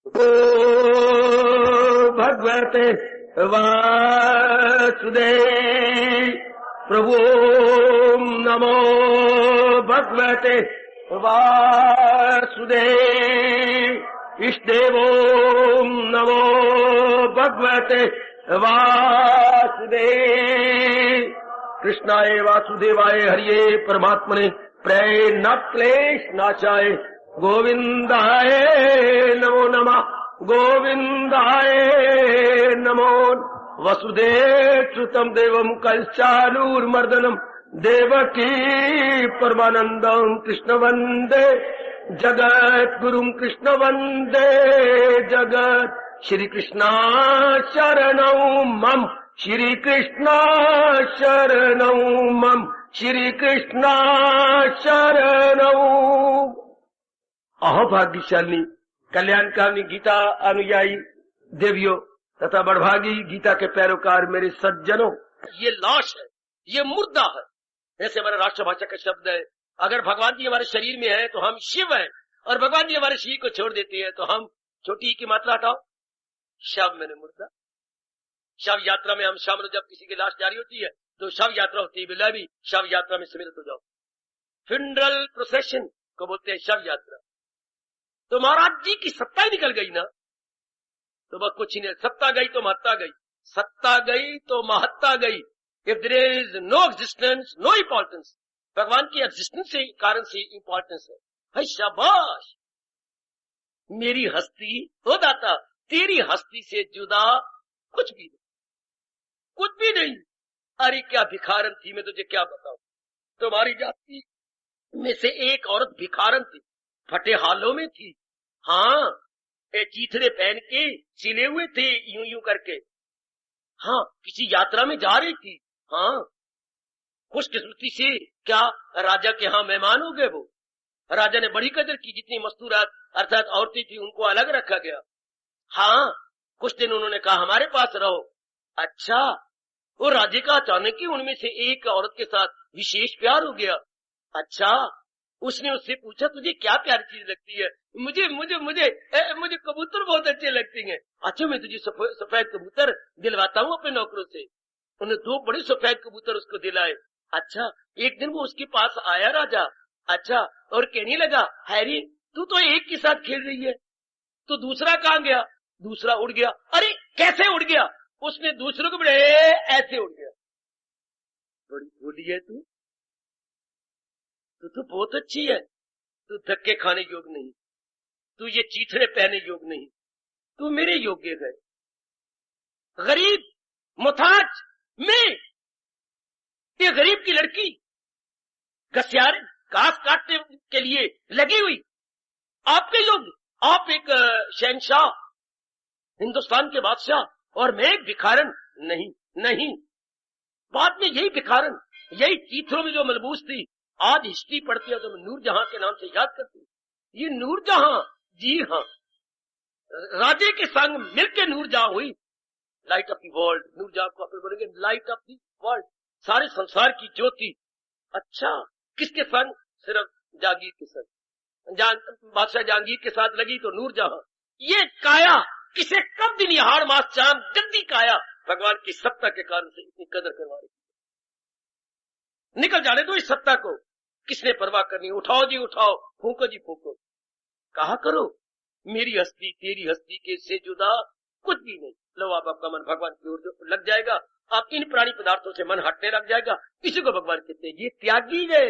ओ भगवते वासुदेव प्रभु नमो भगवते वासुदेव इष्टदेवो नमो भगवते वासुदेव कृष्णाय वासुदेवाय हरिये परमात्मने प्रेम क्लेश नाशाय गोविंदाय नमो नमः गोविंदाय नमो वसुदेव सुतम देवम कंसालूरमर्दनम देवकी परमानंदम कृष्ण वंदे जगत गुरुम कृष्ण वंदे जगत श्री कृष्णा शरणौ मम श्री कृष्णा शरणौ मम श्री कृष्णा शरणौ। अहो भाग्यशाली कल्याणकामी गीता अनुयायी देवियों तथा बड़भागी गीता के पैरोकार मेरे सज्जनों, ये लाश है, ये मुर्दा है। ऐसे हमारा राष्ट्रभाषा का शब्द है। अगर भगवान जी हमारे शरीर में है तो हम शिव हैं, और भगवान जी हमारे शरीर को छोड़ देते हैं तो हम छोटी की मात्रा हटाओ, शव मैंने मुर्दा। शव यात्रा में हम शाम जब किसी की लाश जारी होती है तो शव यात्रा होती है, बिल्ला भी शव यात्रा में सम्मिलित हो जाओ। फ्यूनरल प्रोसेशन को बोलते हैं शव यात्रा। तो महाराज जी की सत्ता ही निकल गई ना, तो वह कुछ ही नहीं। सत्ता गई तो महत्ता गई, सत्ता गई तो महत्ता गई। If there is no existence no importance, भगवान की एग्जिस्टेंस से कारण से इंपॉर्टेंस है। शाबाश, मेरी हस्ती हो दाता, तेरी हस्ती से जुदा कुछ भी नहीं, कुछ भी नहीं। अरे क्या भिखारन थी, मैं तुझे क्या बताऊं। तुम्हारी जाति में से एक औरत भिखारन थी, फटे हालों में थी। हाँ, चीथड़े पहन के सिले हुए थे यूं यूं करके। हाँ, किसी यात्रा में जा रही थी। हाँ, खुशकिस्मती से क्या राजा के यहाँ मेहमान हो गए। वो राजा ने बड़ी कदर की, जितनी मस्तूरात अर्थात औरतें थी उनको अलग रखा गया। हाँ, कुछ दिन उन्होंने कहा हमारे पास रहो। अच्छा, वो राजे का अचानक ही उनमें से एक औरत के साथ विशेष प्यार हो गया। अच्छा, उसने उससे पूछा तुझे क्या प्यारी चीज लगती है। मुझे मुझे मुझे मुझे कबूतर बहुत अच्छे लगते हैं। अच्छा, मैं तुझे सफेद कबूतर दिलवाता हूँ अपने नौकरों से। उन्हें 2 बड़े सफेद कबूतर उसको दिलाए। अच्छा, एक दिन वो उसके पास आया राजा। अच्छा, और कहने लगा हैरी तू तो एक के साथ खेल रही है, तो दूसरा कहाँ गया। दूसरा उड़ गया। अरे कैसे उड़ गया। उसने दूसरों को बड़े ऐसे उड़ गया। बड़ी भोली है तू तो बहुत अच्छी है। तू धक्के खाने योग नहीं, तू ये चीथड़े पहने योग नहीं, तू मेरे योग्य है। गरीब मुताज मैं, ये गरीब की लड़की घसियारे घास काटने के लिए लगी हुई, आपके योग्य। आप एक शहनशाह, हिंदुस्तान के बादशाह, और मैं एक भिखारन। नहीं नहीं, बाद में यही भिखारन, यही चीथड़ों में जो मलबूस थी, आज हिस्ट्री पढ़ती है तो मैं नूरजहां के नाम से याद करती हूँ। ये नूरजहां, जी हाँ, राजे के संग मिलकर नूरजहां हुई। Light of the world, Noorjahan को अपन बोलेंगे लाइट ऑफ द वर्ल्ड, सारे संसार की ज्योति। अच्छा, किसके संग। सिर्फ जहांगीर के संग। बादशाह जहांगीर के साथ लगी तो नूरजहां। ये काया किसे कब दिन हाड़ मास चांद गंदी काया भगवान की सत्ता के कारण से इतनी कदर करवा रही। निकल जाने दो इस सत्ता को, किसने परवाह करनी। उठाओ जी उठाओ, फूको जी फूको। कहा करो मेरी हस्ती तेरी हस्ती के से जुदा कुछ भी नहीं। लो आप आपका मन भगवान की ओर लग जाएगा, आप इन प्राणी पदार्थों से मन हटने लग जाएगा। इसी को भगवान कहते हैं ये त्यागी है।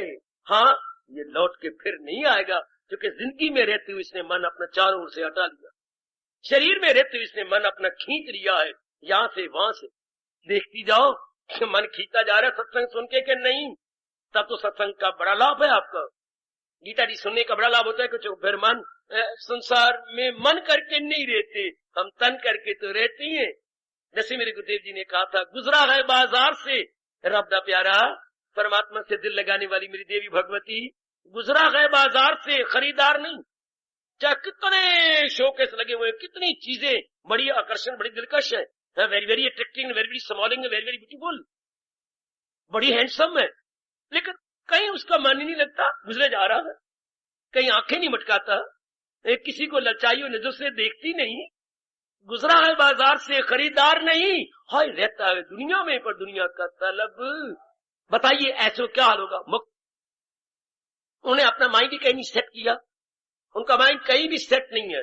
हाँ, ये लौट के फिर नहीं आएगा, क्योंकि जिंदगी में रहते हुए इसने मन अपना चारों ओर से हटा लिया। शरीर में रहते हुए इसने मन अपना खींच लिया है, यहां से वहां से। देखती जाओ मन खींचता जा रहा है सत्संग सुन के नहीं, तब तो सत्संग का बड़ा लाभ है आपका। गीता जी सुनने का बड़ा लाभ होता है। कुछ फिर मन संसार में मन करके नहीं रहते, हम तन करके तो रहते हैं। जैसे मेरे गुरुदेव जी ने कहा था, गुजरा है बाजार से रब दा प्यारा, परमात्मा से दिल लगाने वाली मेरी देवी भगवती, गुजरा है बाजार से खरीदार नहीं। चाहे कितने शोकेस लगे हुए, कितनी चीजें बड़ी आकर्षण, बड़ी दिलकश है, very very attracting, very very स्मॉलिंग, very very beautiful, बड़ी हैंडसम है, लेकिन कहीं उसका मन ही नहीं लगता, गुजरे जा रहा है। कहीं आंखें नहीं मटकाता, किसी को ललचाई हुई नजर से देखती नहीं, गुजरा है बाजार से खरीदार नहीं, हाय रहता है दुनिया में पर दुनिया का तलब। बताइए ऐसे क्या हाल होगा? मुक्त उन्हें अपना माइंड ही कहीं नहीं सेट किया, उनका माइंड कहीं भी सेट नहीं है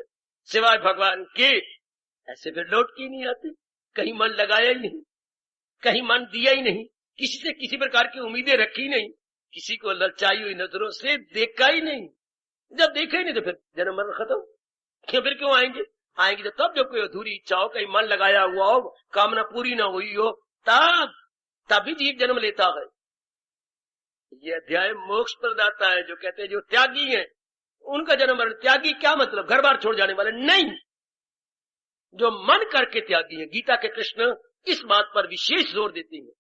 सिवाय भगवान के। ऐसे फिर लौट के नहीं आते, कहीं मन लगाया ही नहीं, कहीं मन दिया ही नहीं, किसी से किसी प्रकार की उम्मीदें रखी नहीं, किसी को ललचाई हुई नजरों से देखा ही नहीं। जब देखा ही नहीं तो फिर जन्म मरण खत्म। फिर क्यों आएंगे? आएंगे तो तब जब कोई अधूरी इच्छा हो, कहीं मन लगाया हुआ हो, कामना पूरी ना हुई हो, तभी जीव जन्म लेता है। ये अध्याय मोक्ष प्रदाता है, जो कहते हैं जो त्यागी हैं उनका जन्म मरण। त्यागी क्या मतलब? घर बार छोड़ जाने वाले नहीं, जो मन करके त्यागी है। गीता के कृष्ण इस बात पर विशेष जोर देते हैं।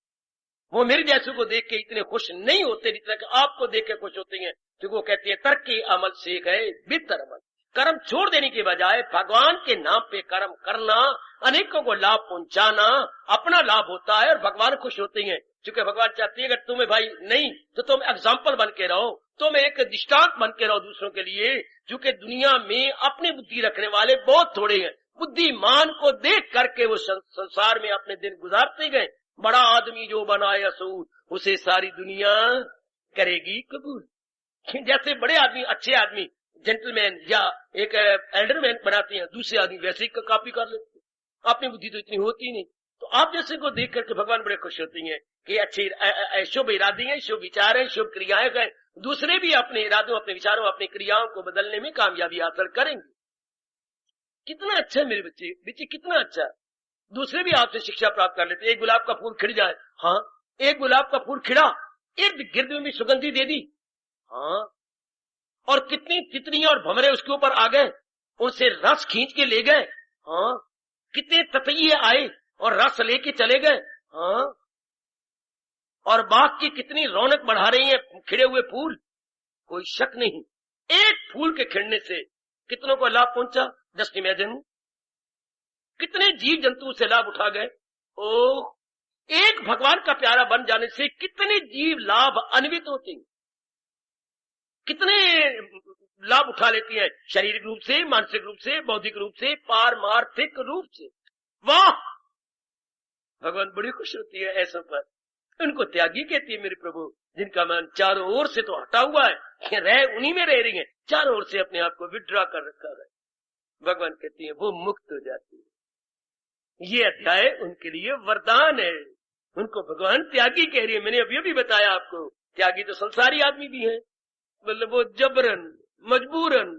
वो मेरे जैसे को देख के इतने खुश नहीं होते जितना कि आपको देख के खुश होते हैं, क्योंकि वो कहते हैं तर्क के अमल से गए बितर अमल। कर्म छोड़ देने के बजाय भगवान के नाम पे कर्म करना, अनेकों को लाभ पहुंचाना, अपना लाभ होता है और भगवान खुश होते हैं। क्योंकि भगवान चाहते हैं अगर तुम्हें भाई नहीं तो तुम एग्जाम्पल बन के रहो, तुम एक दृष्टांत बन के रहो दूसरों के लिए। क्योंकि दुनिया में अपनी बुद्धि रखने वाले बहुत थोड़े हैं, बुद्धिमान को देख करके वो संसार में अपने दिन गुजारते गए। बड़ा आदमी जो बनाए असूल, उसे सारी दुनिया करेगी कबूल। जैसे बड़े आदमी, अच्छे आदमी, जेंटलमैन या एक एल्डरमैन बनाते हैं, दूसरे आदमी वैसे ही कॉपी कर लेते हैं। अपनी बुद्धि तो इतनी होती नहीं। तो आप जैसे को देख करके भगवान बड़े खुश होते हैं कि अच्छे शुभ इरादे हैं, शुभ विचार हैं, शुभ क्रियाएं हैं। दूसरे भी अपने इरादों, अपने विचारों, अपनी क्रियाओं को बदलने में कामयाबी हासिल करेंगे। कितना अच्छा मेरे बच्चे कितना अच्छा। दूसरे भी आपसे शिक्षा प्राप्त कर लेते। एक गुलाब का फूल खिड़ जाए, हाँ, एक गुलाब का फूल खिड़ा, इर्द गिर्द में भी सुगंधी दे दी, हाँ, और कितनी तितलियां और भंवरे उसके ऊपर आ गए, उनसे रस खींच के ले गए, हाँ, कितने ततैये आए और रस लेके चले गए, हाँ, और बाग की कितनी रौनक बढ़ा रही है खिड़े हुए फूल। कोई शक नहीं, एक फूल के खिड़ने से कितनों को लाभ पहुंचा। जस्ट इमेजिन, कितने जीव जंतु से लाभ उठा गए। ओ, एक भगवान का प्यारा बन जाने से कितने जीव लाभ अन्वित होते हैं, कितने लाभ उठा लेती हैं, शारीरिक रूप से, मानसिक रूप से, बौद्धिक रूप से, पारमार्थिक रूप से। वाह, भगवान बड़ी खुश होती है ऐसों पर। उनको त्यागी कहती है मेरे प्रभु, जिनका मन चारों ओर से तो हटा हुआ है, रह उन्हीं में रह रही है, चारों ओर से अपने आप को विड्रॉ कर रखा है। भगवान कहती है वो मुक्त हो जाती है। ये अध्याय उनके लिए वरदान है। उनको भगवान त्यागी कह रही है। मैंने अभी भी बताया आपको, त्यागी तो संसारी आदमी भी है, मतलब वो जबरन मजबूरन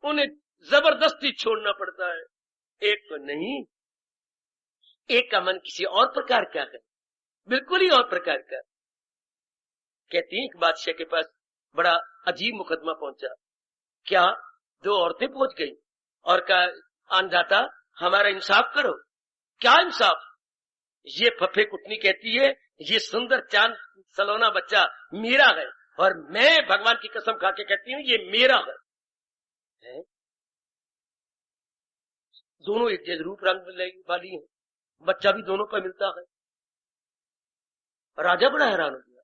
उन्हें जबरदस्ती छोड़ना पड़ता है। एक तो नहीं, एक का मन किसी और प्रकार का है, बिल्कुल ही और प्रकार का। कहती है एक बादशाह के पास बड़ा अजीब मुकदमा पहुंचा। क्या? दो औरतें पहुंच गई और कहा अनदाता हमारा इंसाफ करो। क्या इंसाफ? ये फफे कुटनी कहती है ये सुंदर चांद सलोना बच्चा मेरा है, और मैं भगवान की कसम खा के कहती हूँ ये मेरा है? दोनों एक जैसे रूप रंग वाली हैं, बच्चा भी दोनों पर मिलता है। राजा बड़ा हैरान हो गया।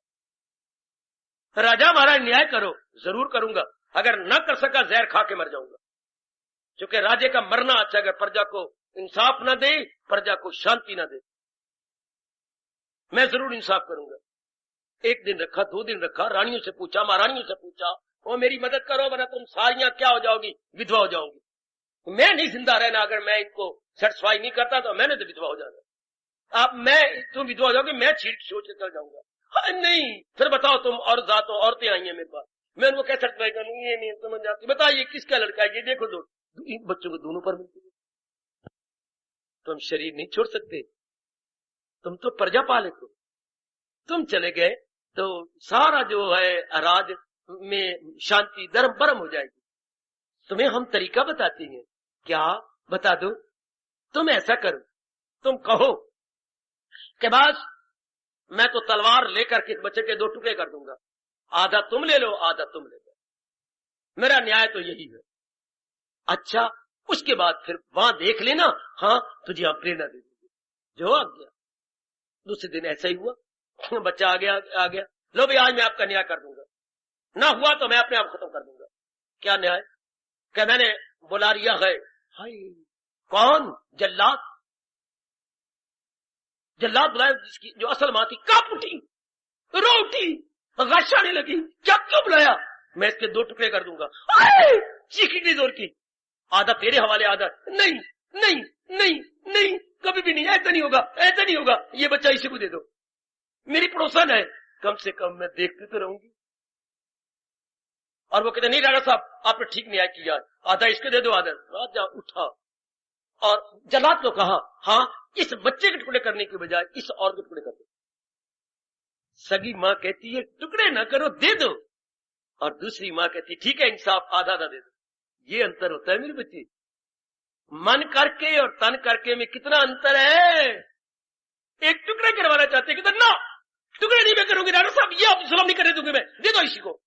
राजा महाराज न्याय करो। जरूर करूंगा, अगर न कर सका जहर खा के मर जाऊंगा। क्योंकि राजे का मरना अच्छा, अगर प्रजा को इंसाफ न दे, प्रजा को शांति न दे। मैं जरूर इंसाफ करूंगा। एक दिन रखा, 2 दिन रखा, रानियों से पूछा, महारानियों से पूछा, वो मेरी मदद करो वरना तुम सारियां क्या हो जाओगी, विधवा हो जाओगी। तो मैं नहीं जिंदा रहना, अगर मैं इनको सेटिस्फाई नहीं करता तो मैंने तो विधवा हो जाना। अब तुम विधवा हो जाओगे, मैं छीट सोच के चल जाऊंगा। नहीं, फिर बताओ तुम और जातो औरतें आई हैं मेरे पास, मैं उनको कैसे सेटिस्फाई करूँ? ये नहीं समझ आती। बताइए किसका लड़का है? ये देखो, दो इन बच्चों को दोनों पर मिलती है। तुम शरीर नहीं छोड़ सकते, तुम तो प्रजा पालक हो। तुम चले गए तो सारा जो है राज में शांति धर्म बरम हो जाएगी। तुम्हें हम तरीका बताते हैं। क्या? बता दो। तुम ऐसा करो, तुम कहो कि बस मैं तो तलवार लेकर के बच्चे के 2 टुकड़े कर दूंगा, आधा तुम ले लो, आधा तुम ले लो, मेरा न्याय तो यही है। अच्छा, उसके बाद फिर वहां देख लेना, हाँ तुझे हम प्रेरणा दे देंगे। जो आ गया, दूसरे दिन ऐसा ही हुआ। बच्चा आ गया, लो भाई आज मैं आपका न्याय कर दूंगा, ना हुआ तो मैं अपने आप खत्म कर दूंगा। क्या न्याय? कि मैंने बुला लिया है। हाय, कौन? जल्लाद। जल्लाद बुलाया, जिसकी जो असल मां थी कांप उठी, रो उठी, गश आने लगी। क्या क्यों बुलाया? मैं इसके 2 टुकड़े कर दूंगा। चीख इतनी जोर की, आधा तेरे हवाले, आधा नहीं नहीं नहीं नहीं, कभी भी नहीं, ऐसा नहीं होगा, ऐसा नहीं होगा, ये बच्चा इसी को दे दो, मेरी पड़ोसन है, कम से कम मैं देखती तो रहूंगी। और वो कहते नहीं राणा साहब आपने ठीक न्याय किया, आधा इसके दे दो, आधा। राजा उठा और जल्लाद को कहा, हाँ इस बच्चे के टुकड़े करने के बजाय इस और के टुकड़े कर दो। सगी मां कहती है टुकड़े ना करो, दे दो, और दूसरी मां कहती ठीक है इंसाफ, आधा आधा दे दो। ये अंतर होता है मेरे बच्चे, मन करके और तन करके में कितना अंतर है। एक टुकड़े करवाना चाहते कि ना टुकड़े नहीं मैं करूंगी राणा साहब, ये आप सलाम नहीं करने दूंगी मैं, दे दो इसी को।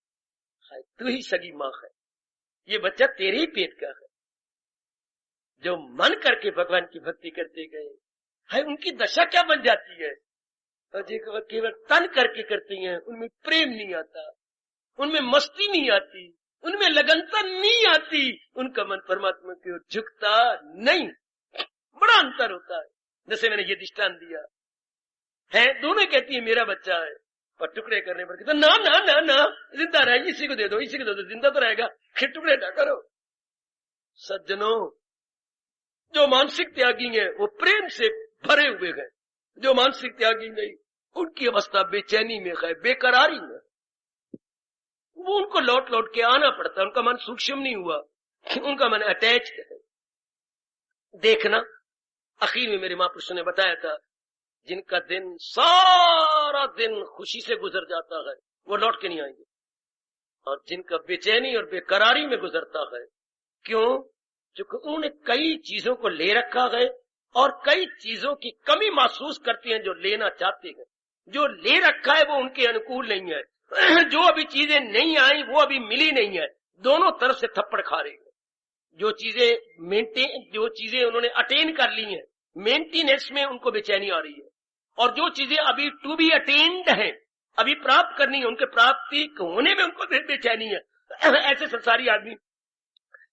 तू ही सगी मां है, ये बच्चा तेरे ही पेट का है। जो मन करके भगवान की भक्ति करते गए है, उनकी दशा क्या बन जाती है। और जो केवल तन करके करती हैं, उनमें प्रेम नहीं आता, उनमें मस्ती नहीं आती, उनमें लगनता नहीं आती, उनका मन परमात्मा की ओर झुकता नहीं। बड़ा अंतर होता है। जैसे मैंने ये दृष्टांत दिया है, दोनों कहती है मेरा बच्चा है, पर टुकड़े करने पर कहते ना ना ना ना, जिंदा रहे, इसी को दे दो, इसी को दे दो, जिंदा तो रहेगा, फिर टुकड़े ना करो। सज्जनों, जो मानसिक त्यागी है वो प्रेम से भरे हुए हैं, जो मानसिक त्यागी नहीं उनकी अवस्था बेचैनी में है, बेकरारी में, वो उनको लौट लौट के आना पड़ता है, उनका मन सूक्ष्म नहीं हुआ, उनका मन अटैच्ड है। देखना, आखिर में मेरे महापुरुषों ने बताया था, जिनका दिन सारा दिन खुशी से गुजर जाता है वो लौट के नहीं आएंगे, और जिनका बेचैनी और बेकरारी में गुजरता है, क्यों? क्योंकि उन्होंने कई चीजों को ले रखा है और कई चीजों की कमी महसूस करती हैं जो लेना चाहते हैं। जो ले रखा है वो उनके अनुकूल नहीं है, जो अभी चीजें नहीं आई वो अभी मिली नहीं है, दोनों तरफ से थप्पड़ खा रहे हैं। जो चीजें उन्होंने अटेन कर ली हैं, मेंटेनेंस में उनको बेचैनी आ रही है, और जो चीजें अभी टू बी अटेन्ड है, अभी प्राप्त करनी है, उनके प्राप्ति होने में उनको बेचैनी है। ऐसे संसारी आदमी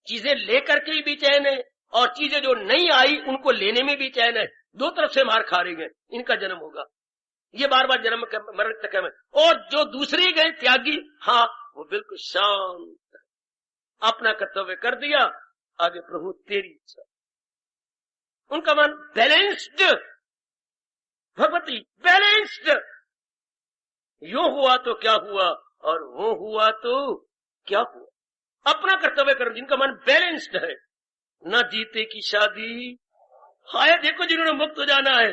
चीजें लेकर के भी बेचैन है और चीजें जो नहीं आई उनको लेने में भी बेचैन है, दो तरफ से मार खा रहे हैं। इनका जन्म होगा, ये बार बार जन्म मरण तक है। और जो दूसरे गए त्यागी, हाँ वो बिल्कुल शांत, अपना कर्तव्य कर दिया, आगे प्रभु तेरी इच्छा। उनका मन बैलेंस्ड, भगवती बैलेंस्ड, यो हुआ तो क्या हुआ और वो हुआ तो क्या हुआ, अपना कर्तव्य कर। जिनका मन बैलेंस्ड है, न जीते की शादी। हाय देखो जिन्होंने मुक्त हो जाना है,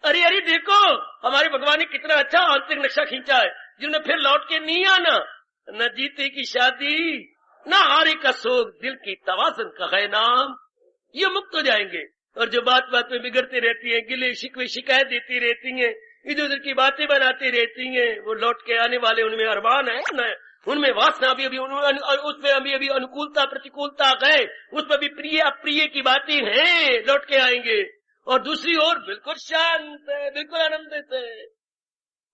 अरे अरे देखो हमारे भगवान ने कितना अच्छा आंतरिक नक्शा खींचा है, जिन्होंने फिर लौट के नहीं आना। न जीते की शादी, न हारे का शोक, दिल की तवासन का है नाम, ये मुक्त हो जाएंगे। और जो बात बात में बिगड़ती रहती है, गिले शिकवे शिकायत देती रहती है, इधर उधर की बातें बनाती रहती हैं, वो लौट के आने वाले उनमें अरमान है न, उनमें वासना अभी उसमें अभी अनुकूलता प्रतिकूलता है, उसमें भी प्रिय अप्रिय की बातें हैं, लौट के आएंगे। और दूसरी ओर बिल्कुल शांत है, बिल्कुल आनंदित है।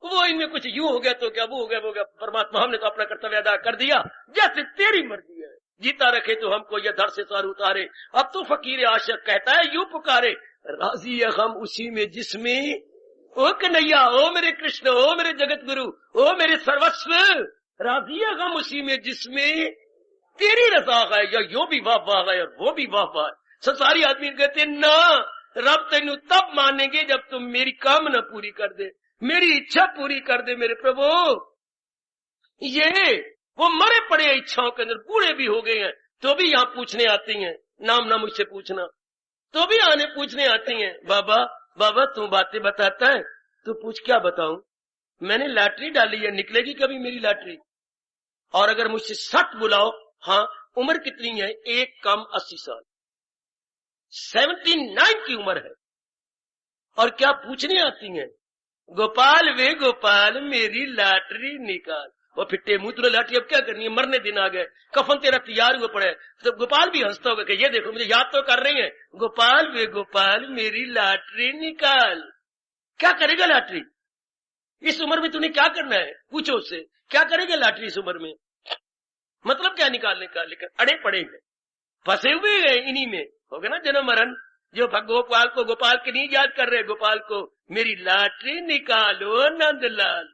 वो इनमें कुछ यूं हो गया तो क्या, वो हो गया वो हो गया, परमात्मा हमने तो अपना कर्तव्य अदा कर दिया, जैसे तेरी मर्जी है, जीता रखे तो हमको ये धर से सार उतारे। अब तो फकीर आशिक कहता है यूं पुकारे, राजी है हम उसी में जिसमें, ओ कन्हैया, ओ मेरे कृष्ण, ओ मेरे जगत गुरु, ओ मेरे सर्वस्व, राजी है हम उसी में जिसमें तेरी रजा है। या यो भी वाह वाह है और वो भी वाह वाह। संसारी आदमी कहते ना, रब तेनू तब मानेंगे जब तुम मेरी कामना पूरी कर दे, मेरी इच्छा पूरी कर दे मेरे प्रभु। ये वो मरे पड़े इच्छाओं के अंदर, बूढ़े भी हो गए हैं तो भी यहाँ पूछने आती हैं, नाम ना मुझसे पूछना, तो भी आने पूछने आती हैं, बाबा बाबा तू बातें बताता है, तू पूछ क्या बताऊं, मैंने लॉटरी डाली है, निकलेगी कभी मेरी लॉटरी। और अगर मुझसे 60 बुलाओ, हाँ उम्र कितनी है, एक कम 80 साल, 79 की उम्र है, और क्या पूछने आती हैं, गोपाल वे गोपाल मेरी लॉटरी निकाल। वो फिट्टे मुंह, तुझे लॉटरी अब क्या करनी है, मरने दिन आ गए, कफन तेरा तैयार हुए पड़े। तो गोपाल भी हंसता होगा कि ये देखो मुझे याद तो कर रही है, गोपाल वे गोपाल मेरी लॉटरी निकाल। क्या करेगा लॉटरी इस उम्र में, तूने क्या करना है, पूछो उससे क्या करेगा लॉटरी इस उम्र में, मतलब क्या निकालने का, लेकर अड़े पड़े हैं। फंसे हुए गए इन्हीं में, हो गया ना जन्म मरण। जो गोपाल को गोपाल के नहीं याद कर रहे, गोपाल को मेरी लाटरी निकालो नंदलाल।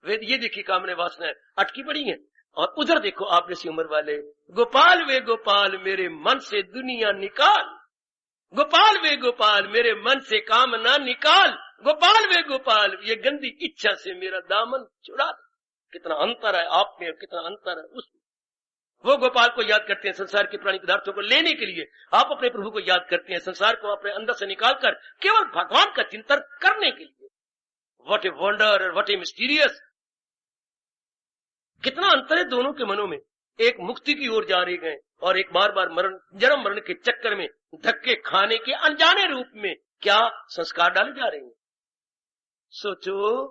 वे ये देखिए कामने वासना अटकी पड़ी है। और उधर देखो आप जैसी उम्र वाले, गोपाल वे गोपाल मेरे मन से दुनिया निकाल, गोपाल वे गोपाल मेरे मन से कामना निकाल, गोपाल वे गोपाल ये गंदी इच्छा से मेरा दामन छुड़ा। कितना अंतर है आप में, कितना अंतर है उसमें। वो गोपाल को याद करते हैं संसार के प्राणी पदार्थों को लेने के लिए, आप अपने प्रभु को याद करते हैं संसार को अपने अंदर से निकालकर केवल भगवान का चिंतन करने के लिए। What a wonder, what A mysterious. कितना अंतर है दोनों के मनों में। एक मुक्ति की ओर जा रहे गए और एक बार बार मरण, जन्म मरण के चक्कर में धक्के खाने के अनजाने रूप में क्या संस्कार डाले जा रहे हैं। सोचो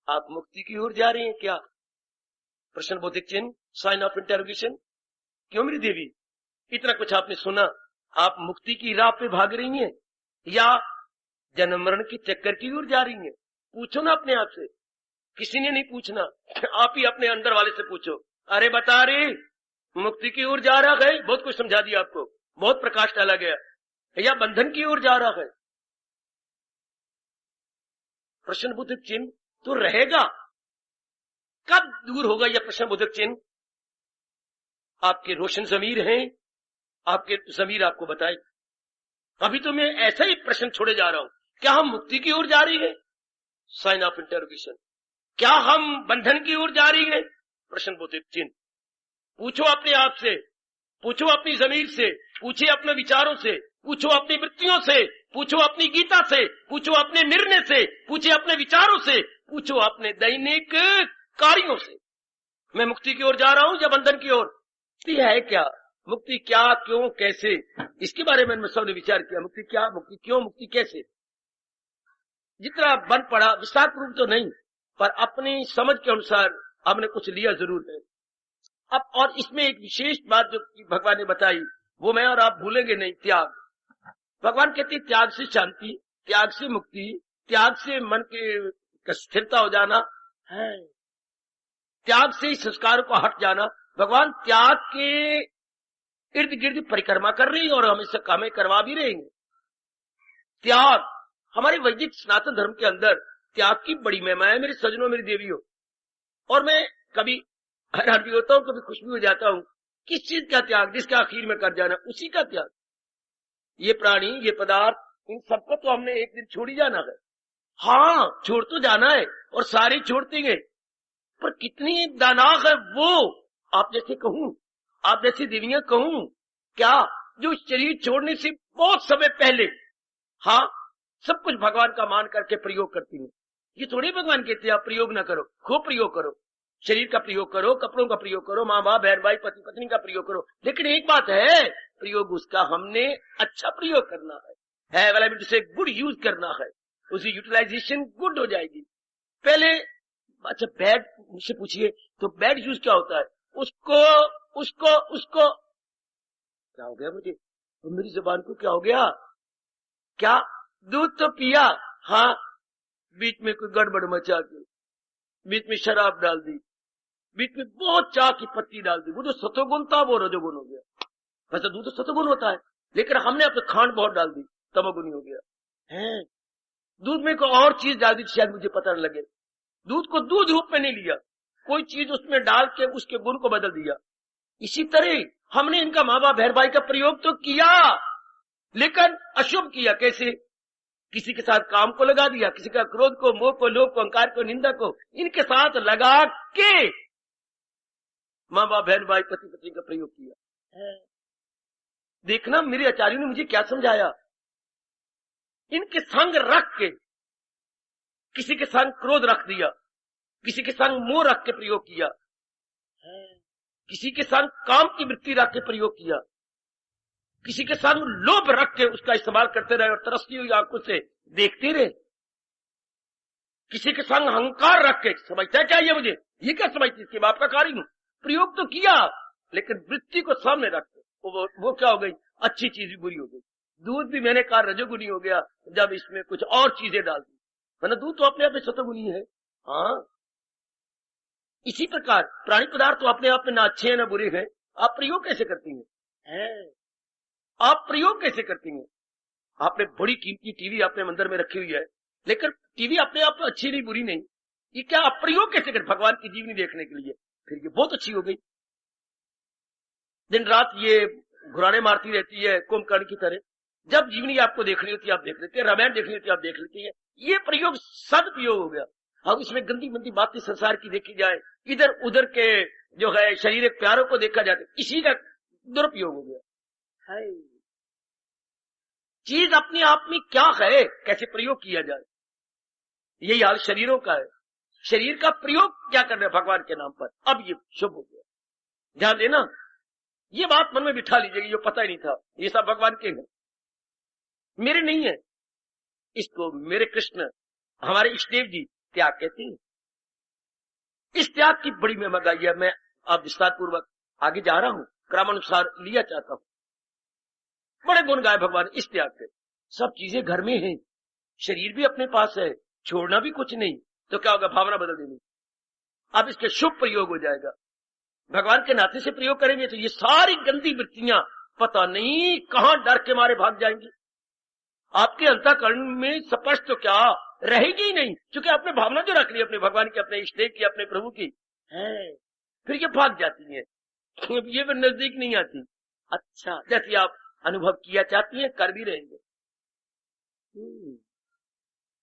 आप मुक्ति की ओर जा रहे हैं क्या? प्रश्न बोधिक चिन्ह, साइन ऑफ इंटरोगेशन। क्यों मेरी देवी, इतना कुछ आपने सुना, आप मुक्ति की राह पे भाग रही हैं या जन्म मरण के चक्कर की ओर जा रही हैं? पूछो ना अपने आप से। किसी ने नहीं पूछना, आप ही अपने अंदर वाले से पूछो। अरे बता रे, मुक्ति की ओर जा रहा है, बहुत कुछ समझा दिया आपको, बहुत प्रकाश डाला गया, या बंधन की ओर जा रहा है? प्रश्न बोधिक चिन्ह तो रहेगा, कब दूर होगा यह प्रश्न बोधक चिन्ह? आपके रोशन जमीर हैं, आपके जमीर आपको बताए। अभी तो मैं ऐसा ही प्रश्न छोड़े जा रहा हूं, क्या हम मुक्ति की ओर जा रही हैं? Sign of interrogation. क्या हम बंधन की ओर जा रही हैं? प्रश्न बोधिक चिन्ह। पूछो अपने आप से, पूछो अपनी जमीर से, पूछिए अपने विचारों से, पूछो अपनी वृत्तियों से, पूछो अपनी गीता से, पूछो अपने निर्णय से, पूछिए अपने विचारों से, पूछो अपने दैनिक कार्यों से। मैं मुक्ति की ओर जा रहा हूं या बंधन की ओर? मुक्ति है क्या? मुक्ति क्या, क्यों, कैसे, इसके बारे में सबने विचार किया। मुक्ति क्या, मुक्ति क्यों, मुक्ति कैसे। जितना बन पड़ा विस्तार पूर्वक तो नहीं, पर अपनी समझ के अनुसार हमने कुछ लिया जरूर है। अब और इसमें एक विशेष बात जो भगवान ने बताई, वो मैं और आप भूलेंगे नहीं, त्याग। भगवान कहते त्याग से शांति, त्याग से मुक्ति, त्याग से मन के स्थिरता हो जाना है, त्याग से ही संस्कारों को हट जाना। भगवान त्याग के इर्द गिर्द परिक्रमा कर रही है और हमें करवा भी रहेंगे। त्याग हमारे वैदिक सनातन धर्म के अंदर त्याग की बड़ी महिमा है मेरे सजनों, मेरी देवियों। और मैं कभी हैरान भी होता हूं, कभी खुश भी हो जाता हूं। किस चीज का त्याग? जिसका आखिर में कर जाना, उसी का त्याग। ये प्राणी, ये पदार्थ, इन सबको तो हमने एक दिन छोड़ ही जाना है। हाँ, छोड़ तो जाना है और सारे छोड़ते गए, पर कितनी दानाग है वो। आप जैसे कहूं, आप जैसी देवियां कहूं क्या, जो शरीर छोड़ने से बहुत समय पहले हाँ सब कुछ भगवान का मान करके प्रयोग करती हैं। ये थोड़े भगवान कहते हैं आप प्रयोग ना करो, खूब प्रयोग करो, शरीर का प्रयोग करो, कपड़ों का प्रयोग करो, माँ बाप बहन भाई पति पत्नी का प्रयोग करो। लेकिन एक बात है, प्रयोग उसका हमने अच्छा प्रयोग करना है वाला से गुड यूज करना है, उसकी यूटिलाइजेशन गुड हो जाएगी। पहले अच्छा बैड मुझसे पूछिए तो बैड यूज क्या होता है? उसको क्या हो गया मुझे, तो मेरी जुबान को क्या हो गया? क्या दूध तो पिया, हाँ बीच में कोई गड़बड़ मचा के, बीच में शराब डाल दी, बीच में बहुत चाह की पत्ती डाल दी, वो जो सतोगुण था वो रजोगुण हो गया। वैसे दूध तो सतोगुण होता है, लेकिन हमने अब तो खांड बहुत डाल दी, तमोगुणी हो गया है। दूध में कोई और चीज डाल दी, शायद मुझे पता न लगे। दूध को दूध रूप में नहीं लिया, कोई चीज उसमें डाल के उसके गुण को बदल दिया। इसी तरह हमने इनका माँ बाप बहन भाई का प्रयोग तो किया, लेकिन अशुभ किया। कैसे? किसी के साथ काम को लगा दिया, किसी का क्रोध को, मोह को, लोभ को, अहंकार को, निंदा को इनके साथ लगा के माँ बाप बहन भाई पति पत्नी का प्रयोग किया। देखना मेरे आचार्यों ने मुझे क्या समझाया। इनके संग रख के किसी के संग क्रोध रख दिया, किसी के संग मोह रख के प्रयोग किया, किसी के संग काम की वृत्ति रख के प्रयोग किया, किसी के संग लोभ रख के उसका इस्तेमाल करते रहे और तरसती हुई आंखों से देखते रहे, किसी के संग अहंकार रख के समझता क्या ये मुझे, ये क्या समझती, इसके बाप का कार्य हूं। प्रयोग तो किया, लेकिन वृत्ति को सामने रख के वो क्या हो गई, अच्छी चीज भी बुरी हो गई। दूध भी मैंने कहा रजोगुनी हो गया जब इसमें कुछ और चीजें डाल दी, वरना दूध तो अपने आप में सतोगुनी है। हाँ, इसी प्रकार प्राणी पदार्थ तो अपने आप में ना अच्छे हैं ना बुरे हैं, आप प्रयोग कैसे करती हैं? आप प्रयोग कैसे करती हैं? आपने बड़ी कीमती टीवी आपने मंदिर में रखी हुई है, लेकिन टीवी अपने आप में अच्छी नहीं बुरी नहीं, ये क्या आप प्रयोग कैसे कर भगवान की जीवनी देखने के लिए? फिर ये बहुत अच्छी हो गई। दिन रात ये घुराने मारती रहती है कुंभकर्ण की तरह। जब जीवनी आपको देखनी होती है आप देख लेते हैं, रामायण देखनी होती है आप देख लेती है। ये प्रयोग सदुपयोग हो गया। अब इसमें गंदी मंदी बातें संसार की देखी जाए, इधर उधर के जो है शारीरिक प्यारों को देखा जाता है, इसी का दुरुपयोग हो गया है। चीज अपने आप में क्या है, कैसे प्रयोग किया जाए, यही हाल शरीरों का है। शरीर का प्रयोग क्या कर रहे हैं भगवान के नाम पर, अब ये शुभ हो गया। ध्यान देना, ये बात मन में बिठा लीजिएगा, ये पता ही नहीं था ये सब भगवान के हैं, मेरे नहीं है। इसको मेरे कृष्ण हमारे इष्टदेव जी त्याग कहते हैं। इस त्याग की बड़ी महिमा गाई है। मैं अब विस्तार पूर्वक आगे जा रहा हूं, क्रमानुसार लिया चाहता हूं। बड़े गुण गाए भगवान इस त्याग के। सब चीजें घर में हैं, शरीर भी अपने पास है, छोड़ना भी कुछ नहीं, तो क्या होगा, भावना बदल देनी। अब इसके शुभ प्रयोग हो जाएगा। भगवान के नाते से प्रयोग करेंगे तो ये सारी गंदी वृत्तियां पता नहीं कहां डर के मारे भाग जाएंगी। आपके अंतःकरण में स्पष्ट तो क्या रहेगी ही नहीं, क्योंकि आपने भावना जो रख ली अपने भगवान की, अपने इष्टदेव की, अपने प्रभु की है, फिर ये भाग जाती है, ये भी नजदीक नहीं आती। अच्छा, जैसे आप अनुभव किया चाहती हैं, कर भी रहेंगे।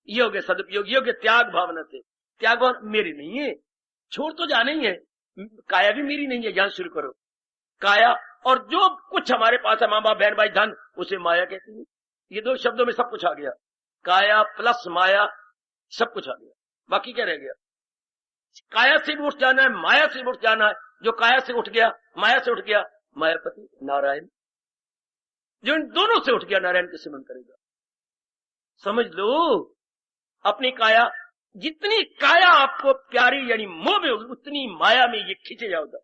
ये हो गया सदुपयोग, ये हो गया त्याग भावना से। त्याग भावना मेरी नहीं है, छोड़ तो जाना ही है। काया भी मेरी नहीं है, यहां शुरू करो। काया और जो कुछ हमारे पास है, माँ बाप बहन भाई धन, उसे माया कहती है। ये दो शब्दों में सब कुछ आ गया, काया प्लस माया, सब कुछ आ गया। बाकी क्या रह गया? काया से भी उठ जाना है, माया से भी उठ जाना है। जो काया से उठ गया, माया से उठ गया, मायापति नारायण। जो इन दोनों से उठ गया, नारायण के सिमरन करेगा। समझ लो, अपनी काया, जितनी काया आपको प्यारी यानी मोह में होगी, उतनी माया में ये खींचे जाओगा।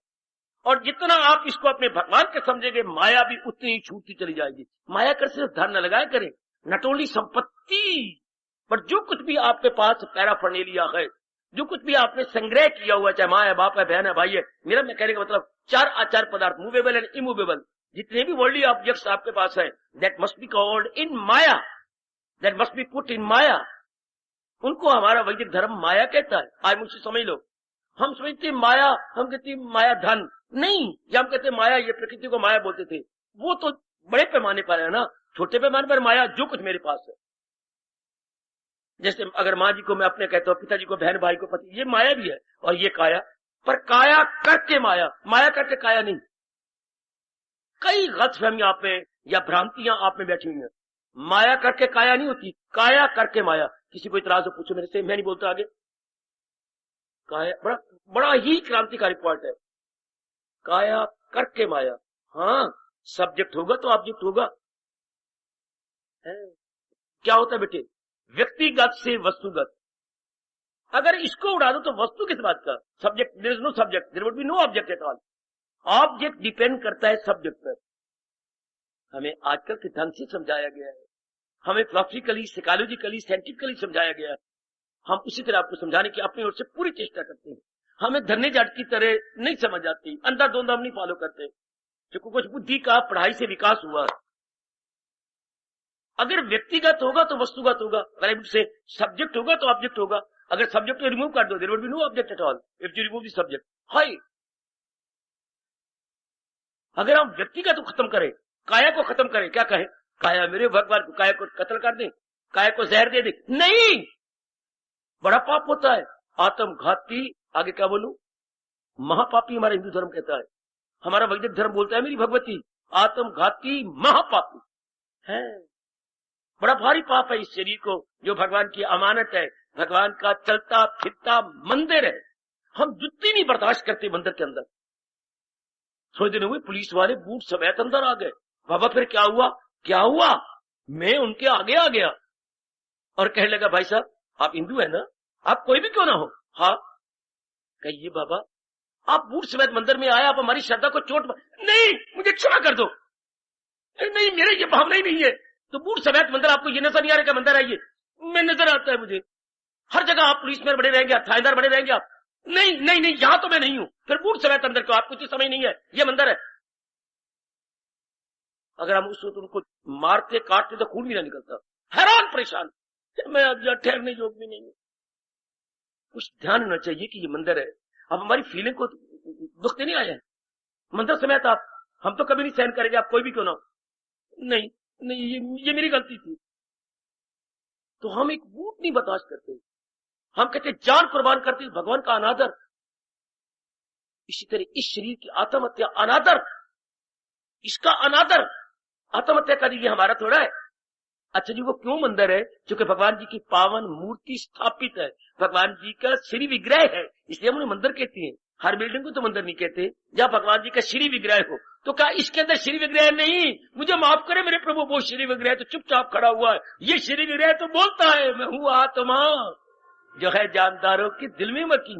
और जितना आप इसको अपने भगवान के समझेंगे, माया भी उतनी ही छूटती चली जाएगी। माया कर सिर्फ धन न लगाया करें, नॉट ओनली संपत्ति, पर जो कुछ भी आपके पास पैराफर्नेलिया है, जो कुछ भी आपने संग्रह किया हुआ, चाहे माँ है, बाप है, बहन है, भाई है, मेरा मैं कहने का मतलब चार आचार पदार्थ, मूवेबल एंड इमूवेबल, जितने भी वर्ल्डली ऑब्जेक्ट्स आपके पास है, that must be called in maya, that must be put in maya. उनको हमारा वैदिक धर्म माया कहता है। आज मुझसे समझ लो, हम समझते माया, हम कहते माया धन नहीं, या हम कहते माया, ये प्रकृति को माया बोलते थे, वो तो बड़े पैमाने पर है ना। छोटे पैमाने पर माया जो कुछ मेरे पास है, जैसे अगर माँ जी को मैं अपने कहता हूँ, पिताजी को बहन भाई को पति, ये माया भी है। और ये काया, पर काया करके माया, माया करके काया नहीं। कई गलतफहमियां आप में या भ्रांतियां आप में बैठी हुई हैं। माया करके काया नहीं होती, काया करके माया। किसी को इतराज हो पूछो मेरे से, मैं नहीं बोलता आगे। काया बड़ा ही क्रांतिकारी पॉइंट है, काया करके माया। हाँ, सब्जेक्ट होगा तो ऑब्जेक्ट होगा। क्या होता है बेटे, व्यक्तिगत से वस्तुगत। अगर इसको उड़ा दो तो वस्तु किस बात का, subject, there is no subject, there would be no object at all. Object depend करता है सब्जेक्ट पर। हमें आजकल के ढंग से समझाया गया है, हमें फिलोसॉफिकली, साइकोलॉजिकली, साइंटिफिकली समझाया गया है। हम उसी तरह आपको समझाने की अपनी ओर से पूरी चेष्टा करते हैं। हमें धन्य जाट की तरह नहीं समझ आती, अंधाधुंध हम नहीं फॉलो करते, क्योंकि कुछ बुद्धि का पढ़ाई से विकास हुआ। अगर व्यक्तिगत होगा तो वस्तुगत होगा, अगर से सब्जेक्ट होगा तो ऑब्जेक्ट होगा। अगर सब्जेक्ट को रिमूव कर दो, there would be no object at all if you remove the subject. हाय, अगर हम व्यक्तिगत को खत्म करें, काया को खत्म करें, क्या कहें, काया मेरे भगवान को, काया को कत्ल कर दें, काया को जहर दे दे, नहीं, बड़ा पाप होता है, आत्मघाती। आगे क्या बोलूं, महापापी हमारा हिंदू धर्म कहता है, हमारा वैदिक धर्म बोलता है मेरी भगवती, आत्मघाती महापापी है। बड़ा भारी पाप है इस शरीर को, जो भगवान की अमानत है, भगवान का चलता फिरता मंदिर है। हम जुत्ती नहीं बर्दाश्त करते मंदिर के अंदर। थोड़े दिन हुए पुलिस वाले बूट समेत अंदर आ गए। बाबा फिर क्या हुआ, क्या हुआ? मैं उनके आगे आ गया और कहने लगा, भाई साहब आप हिंदू है ना, आप कोई भी क्यों ना हो। हाँ, कहिए बाबा, आप बूट समेत मंदिर में आए, आप हमारी श्रद्धा को चोट नहीं, मुझे क्षमा कर दो। नहीं, मेरे ये भावना ही नहीं है। तो बूट समेत मंदिर, आपको ये नजर नहीं आ रहा मंदिर आइए, मैं नजर आता है मुझे। हर जगह आप पुलिस में बड़े रहेंगे, थानेदार बड़े रहेंगे आप। नहीं नहीं नहीं, यहां तो मैं नहीं हूं। फिर बूट समेत अंदर क्यों, आपको कुछ समझ नहीं है, ये मंदिर है। अगर हम उसको उनको मारते काटते तो खून भी ना निकलता। हैरान परेशान, मैं अब ठहरने योग्य भी नहीं हूं। कुछ ध्यान होना चाहिए कि ये मंदिर है। अब हमारी फीलिंग को दुख नहीं आया है। मंदिर समेत आप, हम तो कभी नहीं सहन करेंगे, आप कोई भी क्यों ना हो। नहीं नहीं, ये मेरी गलती थी। तो हम एक वोट नहीं बर्दाश्त करते, हम कहते जान कुर्बान करते भगवान का अनादर। इसी तरह इस शरीर की आत्महत्या अनादर, इसका अनादर, आत्महत्या का ये हमारा थोड़ा है। अच्छा जी, वो क्यों मंदिर है? क्योंकि भगवान जी की पावन मूर्ति स्थापित है, भगवान जी का श्री विग्रह है, इसलिए हम उन्हें मंदिर कहते हैं। हर बिल्डिंग को तो मंदिर नहीं कहते। जब भगवान जी का श्री विग्रह हो तो क्या इसके अंदर श्री विग्रह नहीं? मुझे माफ करे मेरे प्रभु, वो श्री विग्रह तो चुपचाप खड़ा हुआ है, ये श्री विग्रह तो बोलता है मैं हूँ आत्मा जो है जानदारों के दिल में मकी,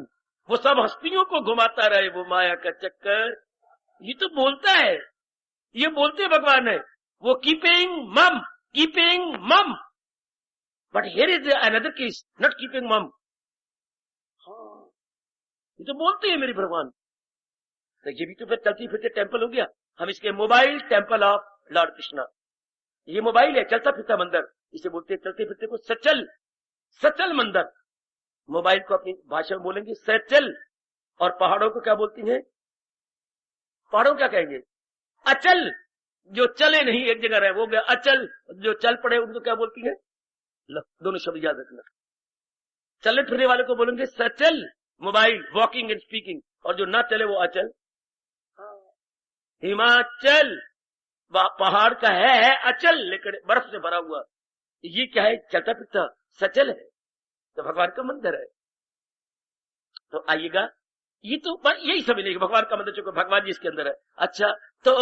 वो सब हस्तियों को घुमाता रहे वो माया का चक्कर। ये तो बोलता है, ये बोलते भगवान है, वो कीपिंग मम, but here is another case, not keeping मम। हाँ, ये तो बोलते हैं मेरे भगवान। तो ये भी तो फिर चलती फिरते टेम्पल हो गया। हम इसके mobile temple of Lord Krishna, ये मोबाइल है, चलता फिरता मंदिर, इसे बोलते हैं चलते फिरते को सचल मंदिर। मोबाइल को अपनी भाषा में बोलेंगे सचल, और पहाड़ों को क्या बोलती हैं? पहाड़ों क्या कहेंगे? अचल, जो चले नहीं एक जगह रहे वो गया अचल, जो चल पड़े उनको क्या बोलती है? दोनों शब्द याद रखना। चलने फिरने वाले को बोलेंगे सचल मोबाइल, वॉकिंग एंड स्पीकिंग, और जो ना चले वो अचल। हिमाचल पहाड़ का है अचल, लेकिन बर्फ से भरा हुआ, ये क्या है? चलता फिरता सचल है, तो भगवान का मंदिर है। तो आइएगा, ये तो यही समझ लेंगे भगवान का मंदिर, चूंकि भगवान जी इसके अंदर है। अच्छा, तो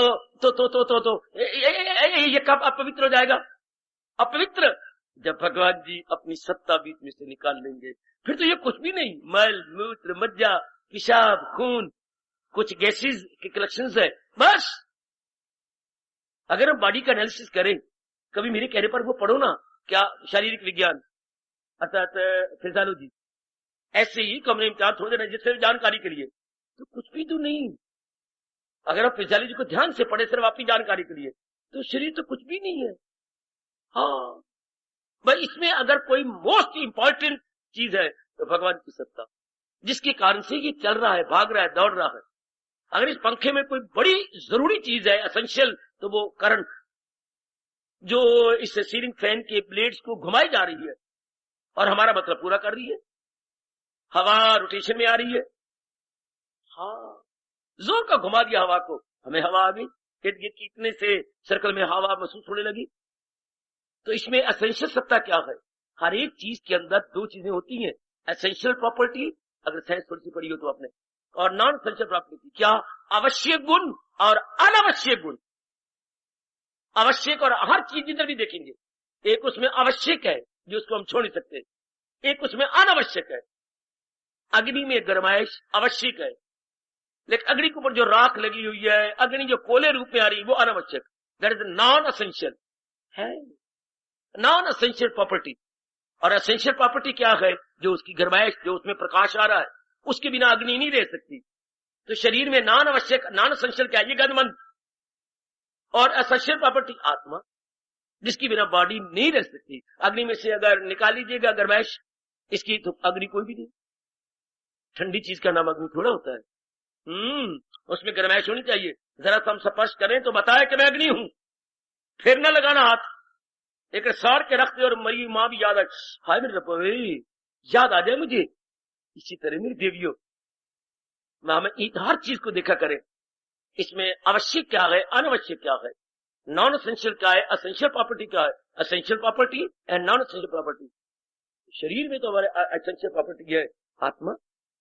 ये कब अपवित्र हो जाएगा? अपवित्र जब भगवान जी अपनी सत्ता बीच में से निकाल लेंगे, फिर तो ये कुछ भी नहीं, मल मूत्र मज्जा पेशाब खून, कुछ गैसेस के कलेक्शंस है बस। अगर हम बॉडी का एनालिसिस करें, कभी मेरे कहने पर वो पढ़ो ना, क्या शारीरिक विज्ञान अर्थात फिजियोलॉजी, ऐसे ही कमरे में थोड़ी देर जिससे जानकारी के लिए, तो कुछ भी तो नहीं। अगर आप फिजियोलॉजी को ध्यान से पढ़े सिर्फ अपनी जानकारी के लिए, तो शरीर तो कुछ भी नहीं है। हाँ भाई, इसमें अगर कोई मोस्ट इंपॉर्टेंट चीज है तो भगवान की सत्ता, जिसके कारण से ये चल रहा है, भाग रहा है, दौड़ रहा है। अगर इस पंखे में कोई बड़ी जरूरी चीज है, एसेंशियल, तो वो करंट जो इस सीलिंग फैन के ब्लेड्स को घुमाई जा रही है और हमारा मतलब पूरा कर रही है, हवा रोटेशन में आ रही है। हाँ, जोर का घुमा दिया हवा को, हमें हवा आ गई, कितने से सर्कल में हवा महसूस होने लगी। तो इसमें एसेंशियल सत्ता क्या है? हर एक चीज के अंदर दो चीजें होती हैं, एसेंशियल प्रॉपर्टी, अगर साइंस थोड़ी सी पढ़ी हो तो आपने, और नॉन एसेंशियल प्रॉपर्टी। क्या? आवश्यक गुण और अनावश्यक गुण। आवश्यक और हर चीज जिधर भी देखेंगे, एक उसमें आवश्यक है जो उसको हम छोड़ नहीं सकते, एक उसमें अनावश्यक है। अग्नि में गरमाइश आवश्यक है, लेकिन अग्नि के ऊपर जो राख लगी हुई है, अग्नि जो कोले रूप में आ रही है, वो अनावश्यक, दैट इज नॉन एसेंशियल है, नॉन एसेंशियल प्रॉपर्टी। और एसेंशियल प्रॉपर्टी क्या है? जो उसकी गरमाइश, जो उसमें प्रकाश आ रहा है, उसके बिना अग्नि नहीं रह सकती। तो शरीर में नॉन आवश्यक, नॉन एसेंशियल क्या है? ये गंधमंद। और एसेंशियल प्रॉपर्टी आत्मा, जिसकी बिना बॉडी नहीं रह सकती। अग्नि में से अगर निकाल लीजिएगा गरमाइश इसकी, तो अग्नि कोई भी नहीं। ठंडी चीज का नाम अग्नि थोड़ा होता है। उसमें गरमाइश होनी चाहिए। जरा सा हम स्पष्ट करें तो बताए कि मैं अग्नि हूं, फिर न लगाना हाथ, एक सार के रखते और मरी मां भी याद आए, हाय मेरे रब, याद आ जाए मुझे। इसी तरह मेरी देवियों, हमें हर चीज को देखा करें, इसमें आवश्यक क्या है, अनावश्यक क्या है, नॉन एसेंशियल क्या है, एसेंशियल प्रॉपर्टी क्या है, essential property and non essential property. शरीर में तो हमारे एसेंशियल प्रॉपर्टी है आत्मा,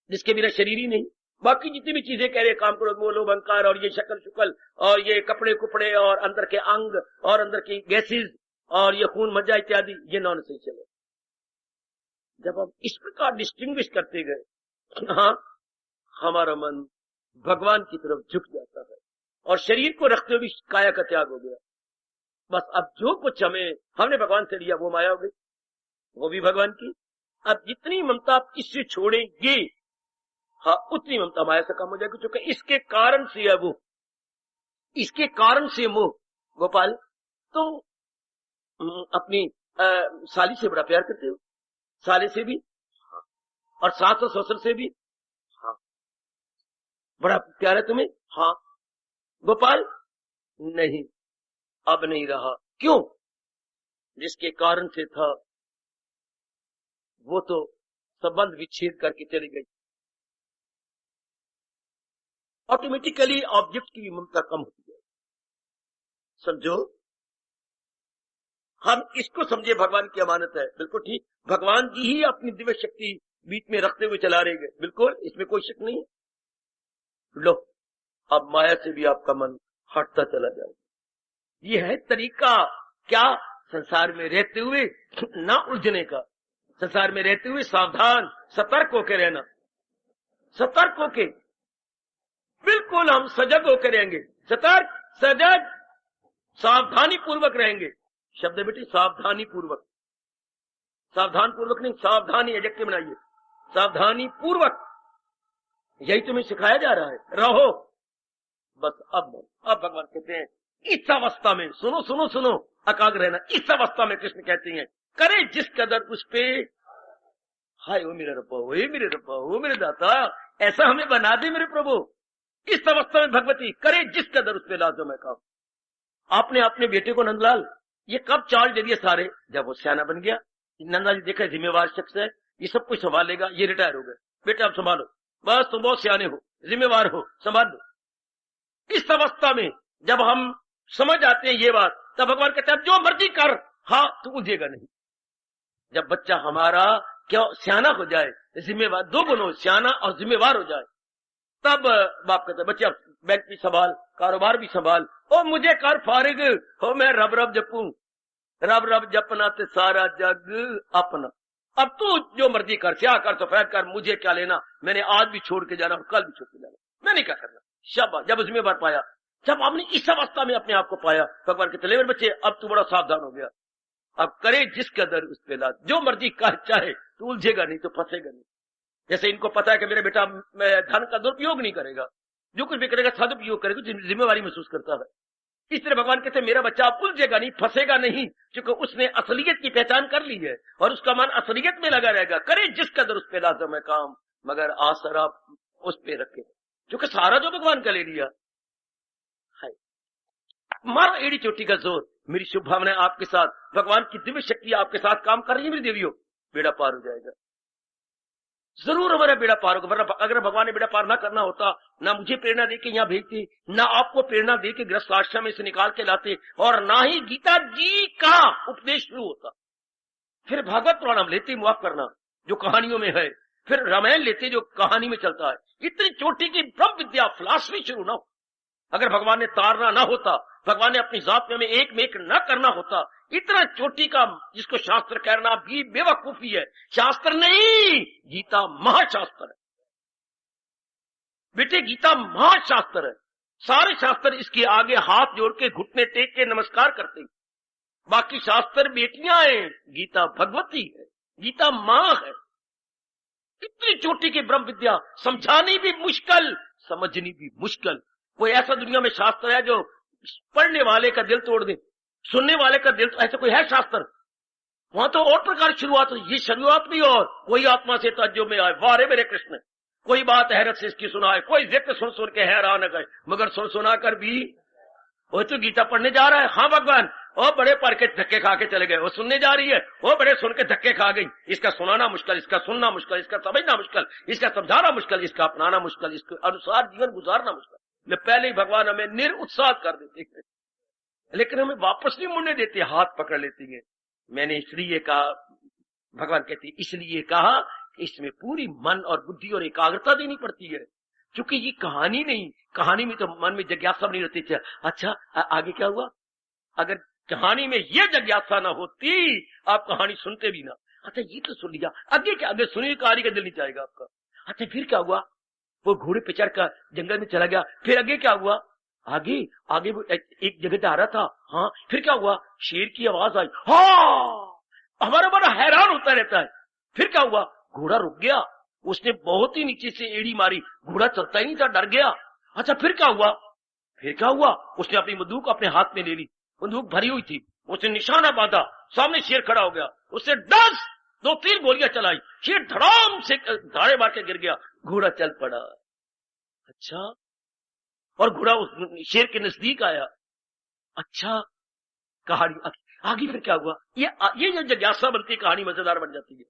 जिसके बिना शरीर ही नहीं। बाकी जितनी भी चीजें कह रहे, काम करो, लोभ अहंकार, और ये शक्ल शुक्ल, और ये कपड़े कुपड़े, और अंदर के अंग, और अंदर की गैसेज, और ये खून मज्जा इत्यादि, ये नॉन एसेंशियल है। जब हम इस प्रकार डिस्टिंग्विश करते गए, हाँ, हमारा मन भगवान की तरफ झुक जाता है, और शरीर को रखते हुए काया का त्याग हो गया। बस अब जो कुछ हमने भगवान से लिया वो माया हो गई, वो भी भगवान की। अब जितनी ममता आप इससे छोड़ेंगे, हाँ, उतनी ममता माया से कम हो जाएगी, क्योंकि इसके कारण से है वो, इसके कारण से मोह, गोपाल, तुम अपनी साली से बड़ा प्यार करते हो? साले से भी? हाँ। और सास और ससुर से भी? हाँ। बड़ा प्यार है तुम्हें? हाँ। गोपाल, नहीं, अब नहीं रहा। क्यों? जिसके कारण से था वो तो संबंध विच्छेद करके चली गई। ऑटोमेटिकली ऑब्जेक्ट की ममता कम होती है। समझो, हम इसको समझे भगवान की अमानत है। बिल्कुल ठीक, भगवान जी ही अपनी दिव्य शक्ति बीच में रखते हुए चला रहेंगे। बिल्कुल, इसमें कोई शक नहीं। लो, अब माया से भी आपका मन हटता चला जाएगा। ये है तरीका क्या? संसार में रहते हुए ना उलझने का, संसार में रहते हुए सावधान सतर्क होकर रहना, सतर्क होके बिल्कुल हम सजग होकर रहेंगे। सतर्क, सजग, सावधानी पूर्वक रहेंगे। शब्द है बेटी, सावधानी पूर्वक, सावधान पूर्वक नहीं, सावधानी एडजेक्टिव बनाइए, सावधानी पूर्वक। यही तुम्हें सिखाया जा रहा है, रहो बस। अब भगवान कहते हैं इस अवस्था में, सुनो सुनो सुनो, एकाग्र रहना। इस अवस्था में कृष्ण कहते हैं करे जिस कदर उस पे, हाय वो मेरे रब्बा, वो मेरे रब्बा, वो मेरे दाता, ऐसा हमें बना दे मेरे प्रभु। इस अवस्था में भगवती करे जिस कदर उस पे लाजो मैं काम। आपने अपने बेटे को नंदलाल ये कब चाल दे दिए सारे? जब वो सियाना बन गया। नंदलाल जी देखा जिम्मेवार शख्स है, ये सब कुछ संभालेगा, ये रिटायर हो गए। बेटा आप संभालो, बस तुम बहुत सियाने हो, जिम्मेवार हो, संभाल लो। इस अवस्था में जब हम समझ आते हैं ये बात, तब भगवान कहते हैं जो मर्जी कर, हाँ तू उलझेगा नहीं। जब बच्चा हमारा क्यों सियाना हो जाए, जिम्मेवार, दो गुण हो, सियाना और जिम्मेवार हो जाए, तब बाप कहते हैं बच्चे अब बैंक भी संभाल, कारोबार भी संभाल। ओ मुझे कर फारिग हो, मैं रब रब जपूं, रब रब जपना ते सारा जग अपना। अब तू जो मर्जी कर, क्या कर, सफेद कर, मुझे क्या लेना, मैंने आज भी छोड़ के जाना और कल भी छोड़ के जाना, मैंने क्या करना। शाबाश, जब जिम्मेवार पाया, जब आपने इस अवस्था में अपने आप को पाया, भगवान के चले मेरे बच्चे अब तू बड़ा सावधान हो गया। अब करे जिस कदर उस पे लाद, जो मर्जी कर चाहे, तू उलझेगा नहीं, तो फंसेगा नहीं। जैसे इनको पता है कि मेरा बेटा धन का दुरुपयोग नहीं करेगा, जो कुछ भी करेगा सदुपयोग करेगा, जिम्मेवारी महसूस करता है। इस तरह भगवान कहते हैं मेरा बच्चा उलझेगा नहीं, फंसेगा नहीं, क्योंकि उसने असलियत की पहचान कर ली है और उसका मन असलियत में लगा रहेगा। करे जिस कदर उस पे लाजम है काम, मगर आसरा उस पे रखे, क्योंकि सारा जो भगवान का ले लिया है। मारो एड़ी चोटी का जोर। मेरी शुभकामनाएं आपके साथ, भगवान की दिव्य शक्ति आपके साथ काम कर रही है मेरी देवियों। बेड़ा पार हो जाएगा, जरूर हमारा बेड़ा पार होगा। वरना अगर भगवान ने बेड़ा पार ना करना होता, ना मुझे प्रेरणा देके यहाँ भेजते, ना आपको प्रेरणा देके गृहस्थ आश्रम में से निकाल के लाते, और ना ही गीता जी का उपदेश शुरू होता। फिर भागवत पुराण हम लेते, मुआफ करना, जो कहानियों में है, फिर रामायण लेते जो कहानी में चलता है। इतनी चोटी की ब्रह्म विद्या फिलॉसफी शुरू ना हो, अगर भगवान ने तारना ना होता, भगवान ने अपनी जात में एक में एक न करना होता, इतना चोटी का जिसको शास्त्र कहना भी बेवकूफी है। शास्त्र नहीं, गीता महाशास्त्र है बेटे, गीता महाशास्त्र है। सारे शास्त्र इसके आगे हाथ जोड़ के घुटने टेक के नमस्कार करते हैं। बाकी शास्त्र बेटियां हैं, गीता भगवती है, गीता मां है। इतनी चोटी की ब्रह्म विद्या समझानी भी मुश्किल, समझनी भी मुश्किल। कोई ऐसा दुनिया में शास्त्र है जो पढ़ने वाले का दिल तोड़ दे, सुनने वाले का दिल, ऐसा कोई है शास्त्र? वहां तो और प्रकार शुरुआत हुई, ये शुरुआत भी और कोई आत्मा से तज्जुब में आए, वाह रे मेरे कृष्ण, कोई बात हैरत से इसकी सुनाए, कोई जिक्र सुन सुन के हैरान गए, मगर सुन सुना कर भी वो तो गीता पढ़ने जा रहा है। हाँ भगवान, वो बड़े पढ़ के धक्के खा के चले गए, वो सुनने जा रही है, वो बड़े सुन के धक्के खा गई। इसका सुनाना मुश्किल, इसका सुनना मुश्किल, इसका समझना मुश्किल, इसका समझाना मुश्किल, इसका अपनाना मुश्किल, इसके अनुसार जीवन गुजारना मुश्किल। मैं पहले ही भगवान हमें निरुत्साह कर देते हैं, लेकिन हमें वापस नहीं मुड़ने देते, हाथ पकड़ लेती है। मैंने इसलिए कहा, भगवान कहती है इसलिए कहा कि इसमें पूरी मन और बुद्धि और एकाग्रता देनी पड़ती है, क्योंकि ये कहानी नहीं, कहानी में तो मन में जिज्ञासा नहीं रहती। अच्छा आगे क्या हुआ? अगर कहानी में ये जिज्ञासा ना होती, आप कहानी सुनते भी ना। अच्छा ये तो सुन लिया, आगे क्या? आगे सुनिए, कहानी का दिल नहीं चाहेगा आपका। अच्छा फिर क्या हुआ? वो घोड़े पे चढ़ कर जंगल में चला गया, फिर आगे क्या हुआ? आगे वो एक जगह जा रहा था, हाँ फिर क्या हुआ? शेर की आवाज आई, हाँ, हमारा बड़ा हैरान होता रहता है। फिर क्या हुआ? घोड़ा रुक गया, उसने बहुत ही नीचे से एड़ी मारी, घोड़ा चलता ही नहीं था, डर गया। अच्छा फिर क्या हुआ? फिर क्या हुआ? उसने अपनी बंदूक अपने हाथ में ले ली, बंदूक भरी हुई थी, उसने निशाना बांधा, सामने शेर खड़ा हो गया, उससे 2-3 गोलियां चलाई, शेर धड़ाम से धाड़े मार के गिर गया, घोड़ा चल पड़ा। अच्छा, और घोड़ा उस शेर के नजदीक आया। अच्छा, कहानी आगे फिर क्या हुआ? ये जो जिज्ञासा बनती है, कहानी मजेदार बन जाती है।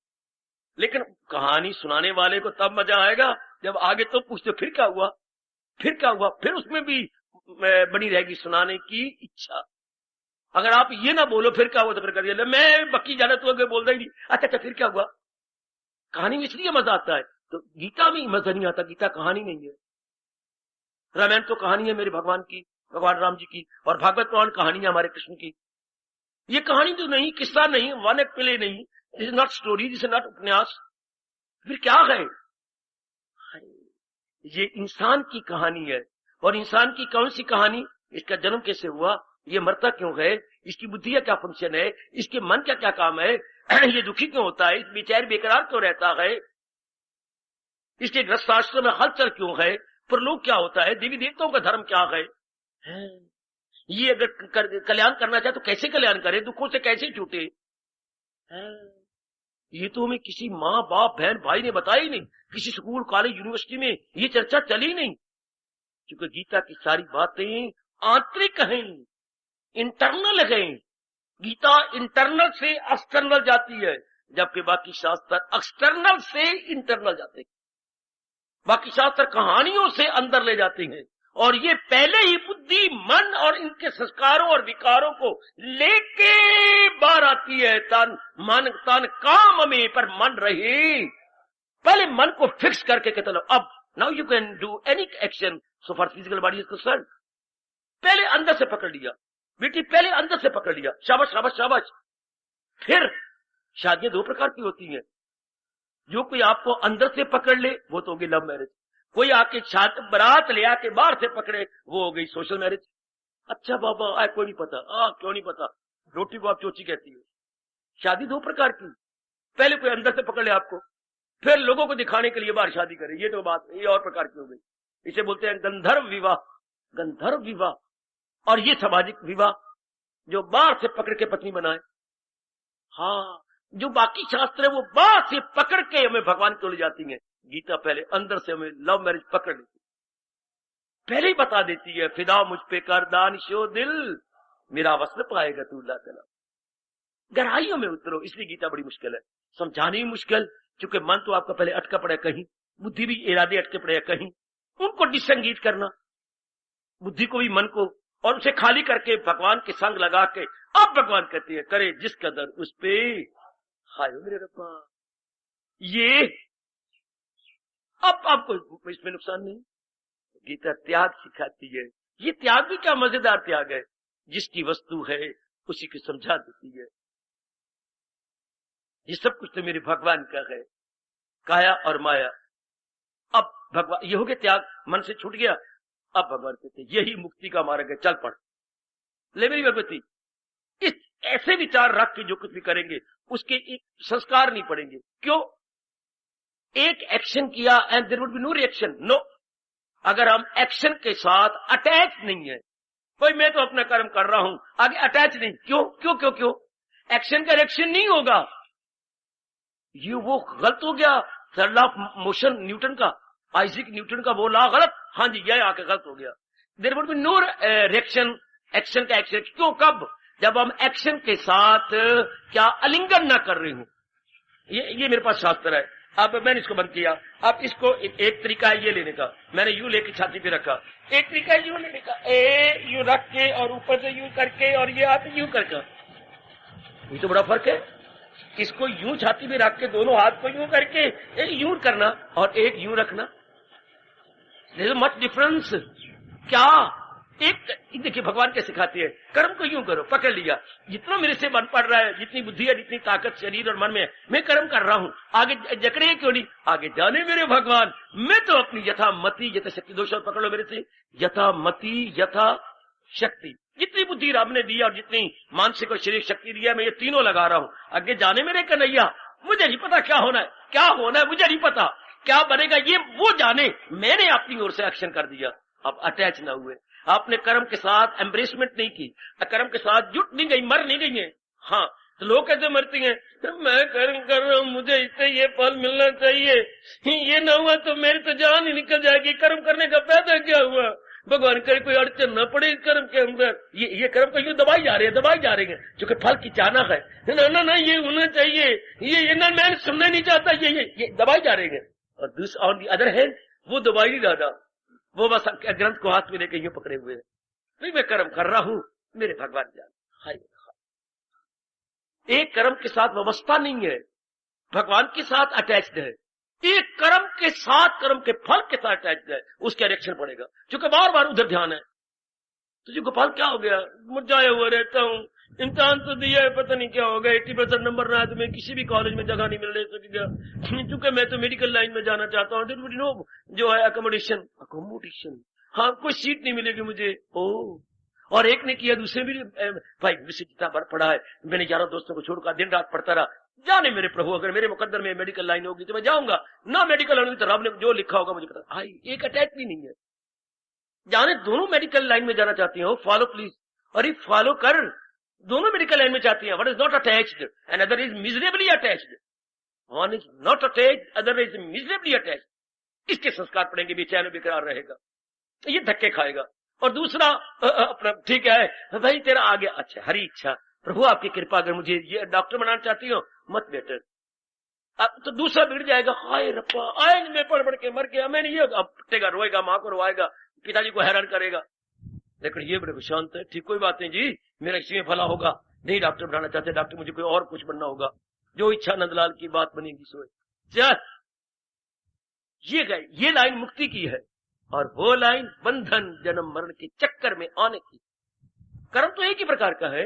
लेकिन कहानी सुनाने वाले को तब मजा आएगा जब आगे तो पूछते फिर क्या हुआ, फिर क्या हुआ, फिर उसमें भी बनी रहेगी सुनाने की इच्छा। अगर आप ये ना बोलो फिर क्या हुआ, तो फिर कर दिया मैं बक्की जाना, तू अगर बोल रही अच्छा फिर क्या हुआ। कहानी में इसलिए मजा आता है, तो गीता में मजा नहीं आता, गीता कहानी नहीं है। रामायण तो कहानी है मेरे भगवान की, भगवान राम जी की, और भागवत पुराण कहानी है हमारे कृष्ण की। ये कहानी तो नहीं, किस्सा नहीं, वन एक्ट प्ले नहीं, this is not story, this is not उपन्यास। फिर क्या है? ये इंसान की कहानी है। और इंसान की कौन सी कहानी? इसका जन्म कैसे हुआ, ये मरता क्यों है, इसकी बुद्धि का क्या फंक्शन है, इसके मन का क्या काम है, ये दुखी क्यों होता है, इस बेचारे बेकरार क्यों रहता है, इसके गृहस्थाश्रम में हलचल क्यों है, परलोक क्या होता है, देवी देवताओं का धर्म क्या है। ये अगर कल्याण करना चाहे तो कैसे कल्याण करे, दुखों से कैसे छूटे। ये तो हमें किसी माँ बाप बहन भाई ने बताया ही नहीं, किसी स्कूल कॉलेज यूनिवर्सिटी में ये चर्चा चली नहीं। क्योंकि गीता की सारी बातें आंतरिक हैं, इंटरनल है। गीता इंटरनल से एक्सटर्नल जाती है, जबकि बाकी शास्त्र एक्सटर्नल से इंटरनल जाते हैं। बाकी शास्त्र कहानियों से अंदर ले जाते हैं, और ये पहले ही बुद्धि मन और इनके संस्कारों और विकारों को लेके बाहर आती है। तन मन तन काम में पर मन रहे, पहले मन को फिक्स करके कहते लो अब now you can do any action so for physical body is concern. पहले अंदर से पकड़ लिया बेटी, पहले अंदर से पकड़ लिया, शाबाश शाबाश शाबाश। फिर शादियां 2 प्रकार की होती हैं, जो कोई आपको अंदर से पकड़ ले वो तो होगी लव मैरिज, कोई आके बारात ले आके बाहर से पकड़े वो हो गई सोशल मैरिज। अच्छा बाबा कोई नहीं पता, क्यों नहीं पता, रोटी को आप चोची कहती है। शादी 2 प्रकार की, पहले कोई अंदर से पकड़ ले आपको, फिर लोगों को दिखाने के लिए बाहर शादी करे, ये तो बात ये और प्रकार की हो गई। इसे बोलते हैं गंधर्व विवाह, गंधर्व विवाह। और ये सामाजिक विवाह जो बाहर से पकड़ के पत्नी बनाए। हाँ, जो बाकी शास्त्र है वो बाहर से पकड़ के हमें भगवान को ले जाती है, गीता पहले अंदर से हमें लव मैरिज पकड़ लेती, पहले ही बता देती है फिदा मुझ पे कर दानिशो दिल, मेरा वस्त्र पाएगा तू अल्लाह तआला। गहराइयों में उतरो, इसलिए गीता बड़ी मुश्किल है, समझानी भी मुश्किल, क्योंकि मन तो आपका पहले अटका पड़ा है कहीं, बुद्धि भी इरादे अटके पड़े हैं कहीं, उनको डिसंगीत करना, बुद्धि को भी मन को, और उसे खाली करके भगवान के संग लगा के अब भगवान कहते हैं करे जिस कदर उस पे हाय मेरे रब्बा। ये अब आपको इसमें नुकसान नहीं। गीता त्याग सिखाती है, ये त्याग भी क्या मजेदार त्याग है, जिसकी वस्तु है उसी को समझा देती है। ये सब कुछ तो मेरे भगवान का है, काया और माया। अब भगवान ये हो गया त्याग, मन से छूट गया, अब भगवान कहते यही मुक्ति का मार्ग है, चल पड़ ले मेरी भगवती। इस ऐसे विचार रख के जो कुछ भी करेंगे उसके एक संस्कार नहीं पड़ेंगे। क्यों? एक एक्शन किया and there would be no reaction, no. अगर हम एक्शन के साथ अटैच नहीं है, कोई मैं तो अपना कर्म कर रहा हूं आगे अटैच नहीं, क्यों क्यों क्यों क्यों? एक्शन का रिएक्शन नहीं होगा, ये वो गलत हो गया। Third law of motion Newton का, आइजैक न्यूटन का वो लॉ गलत, हाँ जी यह आके गलत हो गया। There would be no reaction, action का एक्शन क्यों? कब? जब हम एक्शन के साथ क्या अलिंगन ना कर रहे हो। ये मेरे पास शास्त्र है, अब मैंने इसको बंद किया। अब इसको एक तरीका है ये लेने का, मैंने यूं लेके छाती पे रखा, एक तरीका है यूं लेने का, यूं रख के और ऊपर से यूं करके और ये हाथ यूं करके, ये तो बड़ा फर्क है। इसको यूं छाती पे रख के दोनों हाथ को यूं करके एक यूं करना और एक यूं रखना, देयर इज मच डिफरेंस। क्या? एक देखिए भगवान क्या सिखाती है, कर्म को यूं करो, पकड़ लिया, जितना मेरे से मन पड़ रहा है, जितनी बुद्धि है, जितनी ताकत शरीर और मन में है, मैं कर्म कर रहा हूं, आगे जकड़े क्यों नहीं, आगे जाने मेरे भगवान। मैं तो अपनी यथा मति यथा शक्ति, 2 शब्द पकड़ लो मेरे से, यथा मति यथा शक्ति, जितनी बुद्धि रब ने दी और जितनी मानसिक और शरीर शक्ति दी है, मैं ये तीनों लगा रहा हूं, आगे जाने मेरे कन्हैया। मुझे नहीं पता क्या होना है, क्या होना है मुझे नहीं पता, क्या बनेगा ये वो जाने, मैंने अपनी ओर से एक्शन कर दिया। अब अटैच ना हुए, आपने कर्म के साथ एम्ब्रेसमेंट नहीं की, कर्म के साथ जुट नहीं गई, मर नहीं गई है। हाँ, तो लोग कैसे मरती हैं? मैं कर्म कर रहा हूँ, मुझे इससे ये फल मिलना चाहिए, ये ना हुआ तो मेरी तो जान ही निकल जाएगी। कर्म करने का फायदा क्या हुआ? भगवान करे कोई अड़चन न पड़े इस कर्म के अंदर। ये कर्म को यूं दबाई जा रहे हैं क्योंकि फल की चाहना है। ना ये होना चाहिए, ये ना मैं सुनना नहीं चाहता, ये दबाई जा रहे हैं। और दूसरा ऑन दी अदर हैंड वो दबाई नहीं ज्यादा, वो बस ग्रंथ को हाथ में लेके यूं पकड़े हुए है। मैं कर्म कर रहा हूं, मेरे भगवान जान। हाय, एक कर्म के साथ व्यवस्था नहीं है, भगवान के साथ अटैच्ड है। एक कर्म के साथ, कर्म के फल के साथ अटैच्ड है, उसका रिएक्शन पड़ेगा। क्योंकि बार बार उधर ध्यान है। तुझे गोपाल क्या हो गया? मुरझाया हुआ रहता हूँ, इम्तिहान तो दिया है, पता नहीं क्या हो गया, 80% नंबर रहा तो मैं किसी भी कॉलेज में जगह नहीं मिल रही सक गया, क्योंकि मैं तो मेडिकल लाइन में जाना चाहता हूँ। जो है अकोमोडेशन, हाँ कोई सीट नहीं मिलेगी मुझे। ओ, और एक ने किया, दूसरे भी, भाई मुझसे जितना पढ़ा है, मैंने 11 दोस्तों को छोड़कर दिन रात पढ़ता रहा। जाने मेरे प्रभु, अगर मेरे मुकद्दर में मेडिकल लाइन होगी तो मैं जाऊंगा, ना मेडिकल होगी तो रब ने जो लिखा होगा मुझे पता। भाई एक अटैच भी नहीं है। जाने दोनों मेडिकल लाइन में जाना चाहती हो, फॉलो प्लीज, और फॉलो कर, दोनों मेडिकल लाइन में चाहती है। One is not attached and other is miserably attached. One is not attached, other is miserably attached. इसके संस्कार पड़ेंगे, बेचैन बेकरार रहेगा, ये धक्के खाएगा। और दूसरा अपना ठीक है भाई तेरा आ गया, अच्छा हरी इच्छा, प्रभु आपकी कृपा, अगर मुझे ये डॉक्टर बनाना चाहती हो मत बेटर। अब तो दूसरा बिगड़ जाएगा, हाय रप्पा आज मैं पढ़ के मर गया, मैंने ये, अब पिटेगा, रोएगा, माँ को रोएगा, पिताजी को हैरान करेगा। लेकिन ये बड़े शांत है, ठीक कोई बात नहीं जी, मेरा इसी में भला होगा, नहीं डॉक्टर बनाना चाहते, डॉक्टर मुझे कोई और कुछ बनना होगा, जो इच्छा नंदलाल की बात बनेगी सोए। चल ये गए, ये लाइन मुक्ति की है, और वो लाइन बंधन जन्म मरण के चक्कर में आने की। कर्म तो एक ही प्रकार का है,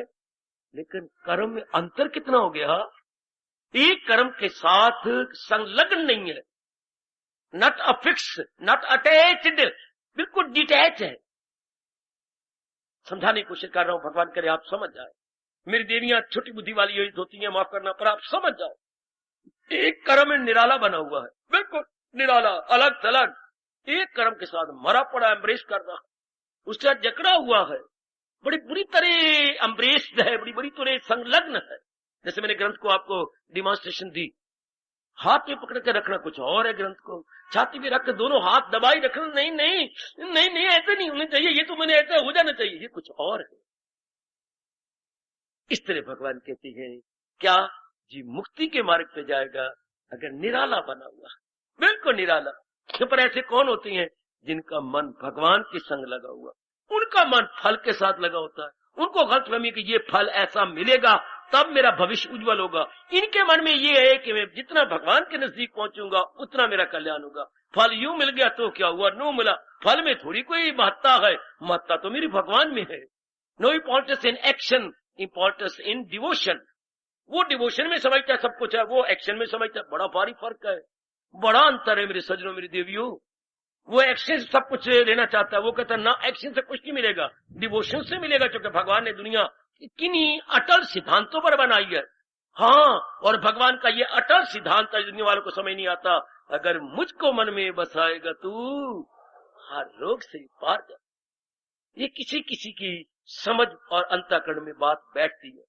लेकिन कर्म में अंतर कितना हो गया। एक कर्म के साथ संलग्न नहीं है, नॉट अफिक्स, नॉट अटैच्ड, बिल्कुल डिटैच है। समझाने की कोशिश कर रहा हूं, भगवान करे आप समझ जाए। मेरी देवियां छोटी बुद्धि वाली होती हैं, माफ करना, पर आप समझ जाओ। एक कर्म में निराला बना हुआ है, बिल्कुल निराला, अलग थलग। एक कर्म के साथ मरा पड़ा, एम्ब्रेस कर रहा है, उसके साथ जकड़ा हुआ है, बड़ी बुरी तरह एम्ब्रेस्ड है, बड़ी बुरी तरह संलग्न है। जैसे मैंने ग्रंथ को आपको डिमॉन्स्ट्रेशन दी, हाथ में पकड़ के रखना कुछ और है, ग्रंथ को छाती में रख के दोनों हाथ दबाई रखना, नहीं नहीं नहीं नहीं ऐसे नहीं होना चाहिए, ये तो मैंने ऐसा हो जाना चाहिए, ये कुछ और है। इस तरह भगवान कहते हैं क्या जी, मुक्ति के मार्ग पे जाएगा अगर निराला बना हुआ, बिल्कुल निराला। पर ऐसे कौन होती हैं जिनका मन भगवान के संग लगा हुआ, उनका मन फल के साथ लगा होता है। उनको गलतफहमी कि ये फल ऐसा मिलेगा तब मेरा भविष्य उज्जवल होगा। इनके मन में ये है कि मैं जितना भगवान के नजदीक पहुंचूंगा उतना मेरा कल्याण होगा। फल यूं मिल गया तो क्या हुआ, नो मिला, फल में थोड़ी कोई महत्ता है, महत्ता तो मेरी भगवान में है। No importance in action, importance in devotion. वो डिवोशन में समझता है सब कुछ है, वो एक्शन में समझता है, बड़ा भारी फर्क है, बड़ा अंतर है मेरे सजनों, मेरी देवियों। वो एक्शन से सब कुछ लेना चाहता है, वो कहता है ना एक्शन से कुछ नहीं मिलेगा, डिवोशन से मिलेगा, क्योंकि भगवान ने दुनिया किन्हीं अटल सिद्धांतों पर बनाई है। हाँ, और भगवान का ये अटल सिद्धांत दुनिया वालों को समझ नहीं आता, अगर मुझको मन में बसाएगा तू हर रोग से पार जा। ये किसी किसी की समझ और अंतःकरण में बात बैठती है,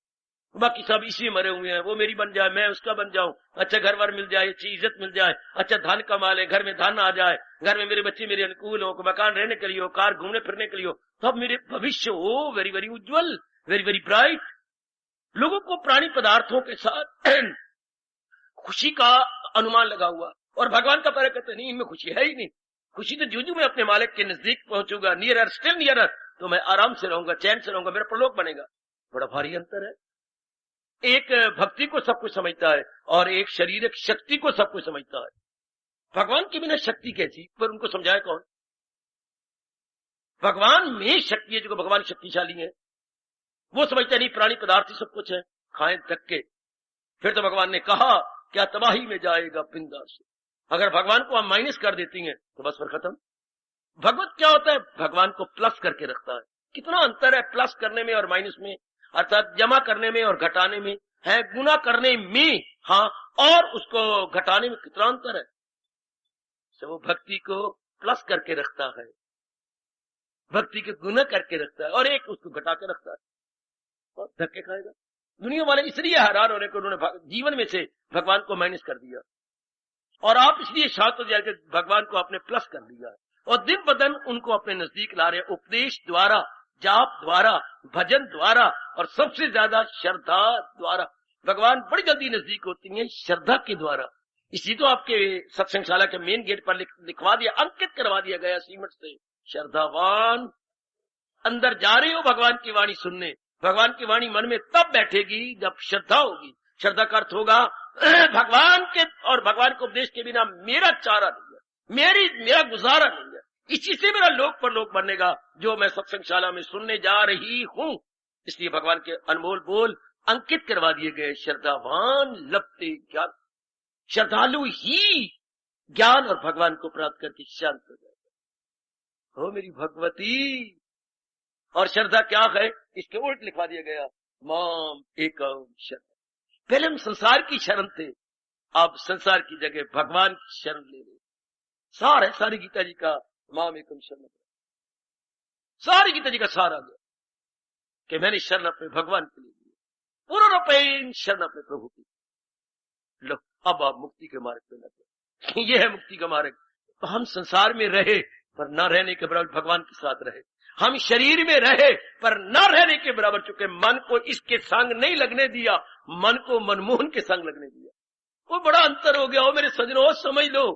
बाकी सब इसी मरे हुए हैं, वो मेरी बन जाए, मैं उसका बन जाऊं, अच्छा घर बार मिल जाए, अच्छी इज्जत मिल जाए, अच्छा धन कमा ले, घर में धन आ जाए, घर में मेरे बच्चे मेरे अनुकूल हो, मकान रहने के लिए हो, कार घूमने फिरने के लिए हो, तब मेरे भविष्य हो वेरी वेरी उज्जवल, वेरी वेरी ब्राइट। लोगों को प्राणी पदार्थों के साथ खुशी का अनुमान लगा हुआ, और भगवान का पैरा कहते नहीं, इनमें खुशी है ही नहीं। खुशी तो जूझू मैं अपने मालिक के नजदीक पहुंचूंगा, नियर स्टिल नियर, तो मैं आराम से रहूंगा, चैन से रहूंगा, मेरा प्रलोक बनेगा। बड़ा भारी अंतर है। एक भक्ति को सब कुछ समझता है और एक शारीरिक शक्ति को सब कुछ समझता है। भगवान के बिना शक्ति कैसी, पर उनको समझाए कौन। भगवान में शक्ति है, जो भगवान शक्तिशाली है, वो समझता नहीं प्राणी पदार्थ ही सब कुछ है, खाएं धक्के। फिर तो भगवान ने कहा क्या तबाही में जाएगा पिंडा से। अगर भगवान को हम माइनस कर देती हैं तो बस फिर खत्म। भगवत क्या होता है, भगवान को प्लस करके रखता है। कितना अंतर है प्लस करने में और माइनस में, अर्थात जमा करने में और घटाने में है, गुना करने में, हाँ, और उसको घटाने में कितना अंतर है। वो भक्ति को प्लस करके रखता है। भक्ति के गुना करके रखता है और एक उसको घटा के रखता है और धक्के खाएगा। दुनिया वाले इसलिए हैरान होने को उन्होंने जीवन में से भगवान को माइनस कर दिया और आप इसलिए शांत हो जाकर भगवान को आपने प्लस कर दिया और दिन ब दिन उनको अपने नजदीक ला रहे, उपदेश द्वारा, जाप द्वारा, भजन द्वारा और सबसे ज्यादा श्रद्धा द्वारा। भगवान बड़ी जल्दी नजदीक होती है श्रद्धा के द्वारा। इसी तो आपके सत्संगशाला के मेन गेट पर लिखवा दिया, अंकित करवा दिया गया सीमेंट से, श्रद्धावान। अंदर जा रहे हो भगवान की वाणी सुनने, भगवान की वाणी मन में तब बैठेगी जब श्रद्धा होगी। श्रद्धा का अर्थ होगा भगवान के और भगवान के उपदेश के बिना मेरा चारा नहीं है, मेरा गुजारा नहीं है। इसी से मेरा लोक परलोक बनेगा जो मैं सत्संगशाला में सुनने जा रही हूं। इसलिए भगवान के अनमोल बोल अंकित करवा दिए गए, श्रद्धावान लपते ज्ञान। श्रद्धालु ही ज्ञान और भगवान को प्राप्त करके शांत हो जाएगा। हो मेरी भगवती। और श्रद्धा क्या है, इसके उल्ट लिखवा दिया गया, माम एकम शरण। पहले हम संसार की शरण थे, अब संसार की जगह भगवान की शरण ले रहे। सार है सारी गीता जी का, माम एकम शरण। सारी गीता जी का सार आ गया कि मैंने शरण अपने भगवान के लिए ली, पूर्ण रूपेण शरण अपने प्रभु की। लो अब आप मुक्ति के मार्ग पे लगे। ये है मुक्ति का मार्ग। तो हम संसार में रहे पर न रहने के बराबर भगवान के साथ रहे, हम शरीर में रहे पर न रहने के बराबर, चुके मन को इसके संग नहीं लगने दिया, मन को मनमोहन के संग लगने दिया। वो बड़ा अंतर हो गया। हो मेरे सजनों, समझ लो,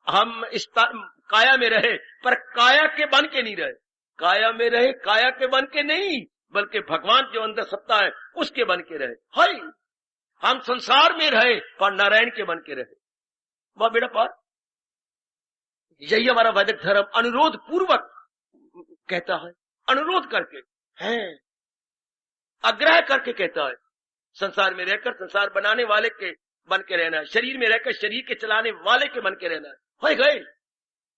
हम इस काया में रहे पर काया के बन के नहीं रहे। काया में रहे, काया के बन के नहीं, बल्कि भगवान जो अंदर सत्ता है उसके बन के रहे। हाय, हम संसार में रहे पर नारायण के बन के रहे। वह बेटा पार। यही हमारा वैदिक धर्म अनुरोध पूर्वक कहता है, अनुरोध करके है, आग्रह करके कहता है। संसार में रहकर संसार बनाने वाले के बन के रहना है, शरीर में रहकर शरीर के चलाने वाले के बन के रहना है। हो गए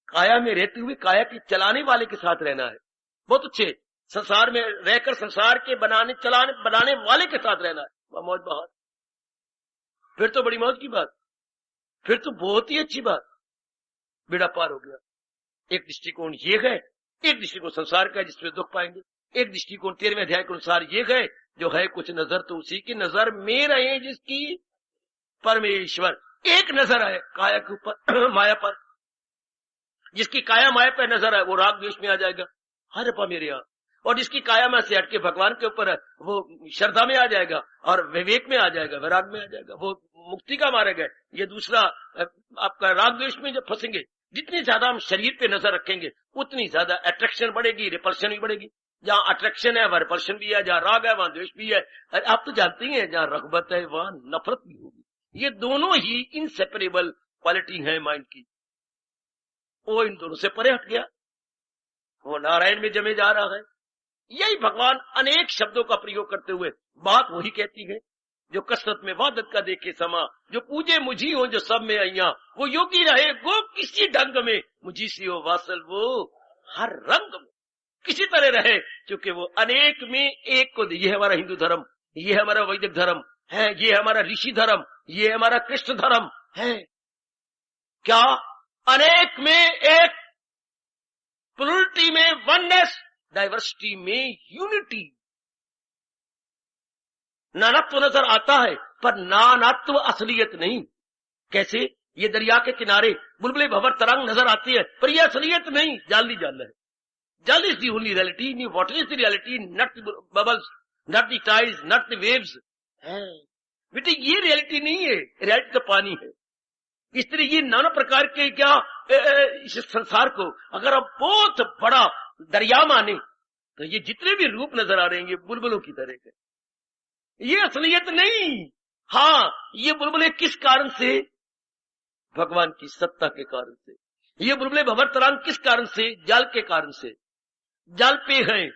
काया में रहते हुए काया के चलाने वाले के साथ रहना है। बहुत अच्छे। संसार में रहकर संसार के बनाने वाले के साथ रहना है। मौज बहुत, फिर तो बड़ी मौज की बात, फिर तो बहुत ही अच्छी बात। बेड़ा पार हो गया। एक दृष्टिकोण ये है, एक दृष्टिकोण संसार का जिसमें दुख पाएंगे, एक दृष्टिकोण 13वें अध्याय के अनुसार ये है जो है कुछ नजर तो उसी की नजर में रहे जिसकी परमेश्वर। एक नजर है काया के ऊपर, माया पर। जिसकी काया माया पर नजर है वो राग द्वेष में आ जाएगा, हर पा मेरे यहाँ। और जिसकी काया में से हटके भगवान के ऊपर है वो श्रद्धा में आ जाएगा और विवेक में आ जाएगा, वैराग में आ जाएगा। वो मुक्ति का मार्ग है। ये दूसरा आपका राग द्वेष में जब फंसेंगे, जितनी ज्यादा हम शरीर पे नजर रखेंगे उतनी ज्यादा अट्रैक्शन बढ़ेगी, रिपल्शन भी बढ़ेगी। जहां अट्रैक्शन है वहां रिपल्शन भी है, जहां राग है वहां द्वेष भी है। आप तो जानते ही हैं जहां रगबत है वहां नफरत भी होगी। ये दोनों ही इनसेपरेबल क्वालिटी है माइंड की। वो इन दोनों से परे हट गया, वो नारायण में जमे जा रहा है। यही भगवान अनेक शब्दों का प्रयोग करते हुए बात वही कहती है, जो कसरत में वादत का देखे समा, जो पूजे मुझी हो जो सब में अइया, वो योगी रहे गो किसी ढंग में, मुझी सी हो वासल वो हर रंग में। किसी तरह रहे, क्योंकि वो अनेक में एक को। ये हमारा हिंदू धर्म, ये हमारा वैदिक धर्म है, ये हमारा ऋषि धर्म, ये हमारा कृष्ण धर्म है। क्या अनेक में एक, प्लुरलिटी में वननेस, डाइवर्सिटी में यूनिटी। नानात्व नजर आता है पर नानात्व असलियत नहीं। कैसे? ये दरिया के किनारे बुलबुले भंवर तरंग नजर आती है पर यह असलियत नहीं, जाली जाल है। जाल is the only reality, what is the reality? Not the bubbles, not the tides, not the waves. बेटे ये रियलिटी नहीं है, रियलिटी तो पानी है। इस तरह ये नाना प्रकार के क्या इस संसार को अगर आप बहुत बड़ा दरिया माने तो ये जितने भी रूप नजर आ रहे हैं ये बुलबुलों की तरह के, ये असलियत नहीं। हाँ, ये बुलबुले किस कारण से? भगवान की सत्ता के कारण से। ये बुलबुले भंवर तरंग किस कारण से? जल के कारण से। जल पे है।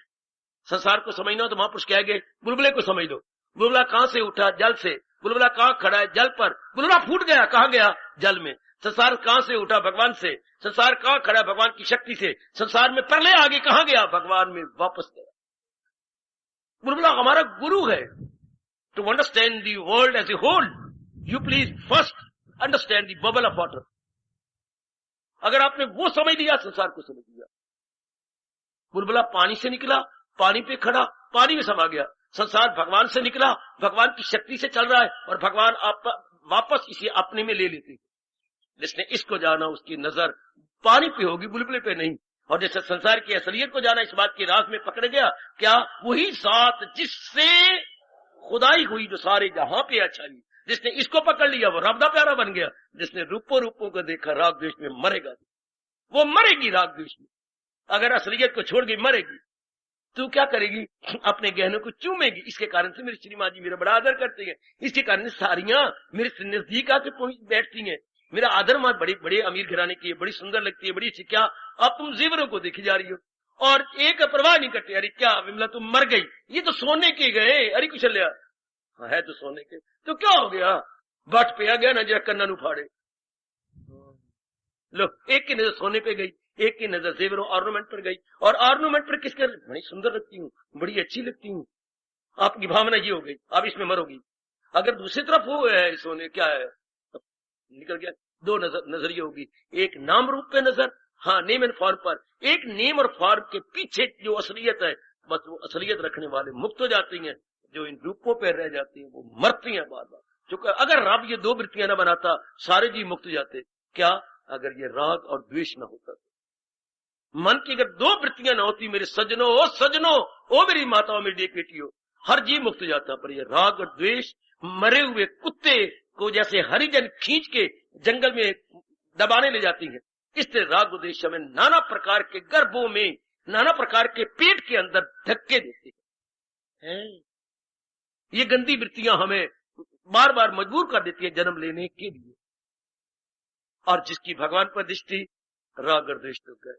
संसार को समझना हो तो महापुरुष कह गए बुलबुले को समझ लो। बुलबुला कहां से उठा? जल से। बुलबुला कहां खड़ा है? जल पर। बुलबुला फूट गया, कहां गया? जल में। संसार कहां से उठा? भगवान से। संसार कहां खड़ा? भगवान की शक्ति से। संसार में पहले आगे कहां गया? भगवान में वापस गया। बुलबुला हमारा गुरु है। To understand the world as a whole, you please first understand the bubble of water. अगर आपने वो समझ लिया, संसार को समझ लिया। बुलबुला पानी से निकला, पानी पे खड़ा, पानी में समा गया। संसार भगवान से निकला, भगवान की शक्ति से चल रहा है और भगवान आप वापस इसे अपने में ले लेते। जिसने इसको जाना उसकी नजर पानी पे होगी, बुलबुले पे नहीं। और जैसे संसार की असलियत को जाना इस बात की राह में पकड़ गया, क्या वही साथ जिससे खुदाई हुई जो सारे जहां पे अच्छाई, जिसने इसको पकड़ लिया वो रब दा प्यारा बन गया। जिसने रूपों रूपों को देखा राग द्वेष में मरेगा, वो मरेगी राग द्वेष में। अगर असलियत को छोड़ गई मरेगी। तू क्या करेगी? अपने गहनों को चूमेगी। इसके कारण से मेरी श्रीमां जी मेरा बड़ा आदर करती है, इसके कारण से सारियां मेरे नजदीक आके बैठती हैं। मेरा आदर मां बड़े बड़े अमीर घराने की है, बड़ी सुंदर लगती है, बड़ी अच्छी। क्या अब तुम जेवरों को देखी जा रही हो और एक परवाह नहीं करती? अरे क्या विमला तुम मर गई, ये तो सोने के गए। अरे कुछ लिया है तो सोने के, तो क्या हो गया? बट पे आ गया ना, जरा कन्ना नु फाड़े। लो, एक की नजर सोने पे गई, एक की नजर जेवरों ऑर्नामेंट पर गई। और ऑर्नामेंट पर किसके? बड़ी सुंदर लगती हूँ, बड़ी अच्छी लगती हूँ। आपकी भावना ये हो गई, अब इसमें मरोगी। अगर दूसरी तरफ हो सोने, क्या है, निकल गया। दो नजरिए होगी, एक नाम रूप पे नजर, हाँ नेम एंड फॉर्म पर। एक नेम और फॉर्म के पीछे जो असलियत है, बस वो असलियत रखने वाले मुक्त हो जाती हैं। जो इन रूपों पे रह जाती हैं वो मरती हैं बार बार। क्योंकि अगर रब ये दो वृत्तियां न बनाता सारे जी मुक्त हो जाते। क्या? अगर ये राग और द्वेष न होता तो। मन की अगर दो वृत्तियां न होती, मेरे सजनों ओ सजनों, ओ मेरी माताओं, मेरी बेटियों, हर जीव मुक्त हो जाता। पर ये राग और द्वेष मरे हुए कुत्ते को जैसे हरिजन खींच के जंगल में दबाने ले जाती है, इस तरह राग और द्वेष हमें नाना प्रकार के गर्भों में, नाना प्रकार के पेट के अंदर धक्के देती है। ये गंदी वृत्तियां हमें बार बार मजबूर कर देती है जन्म लेने के लिए। और जिसकी भगवान पर दृष्टि, राग और द्वेष तो गए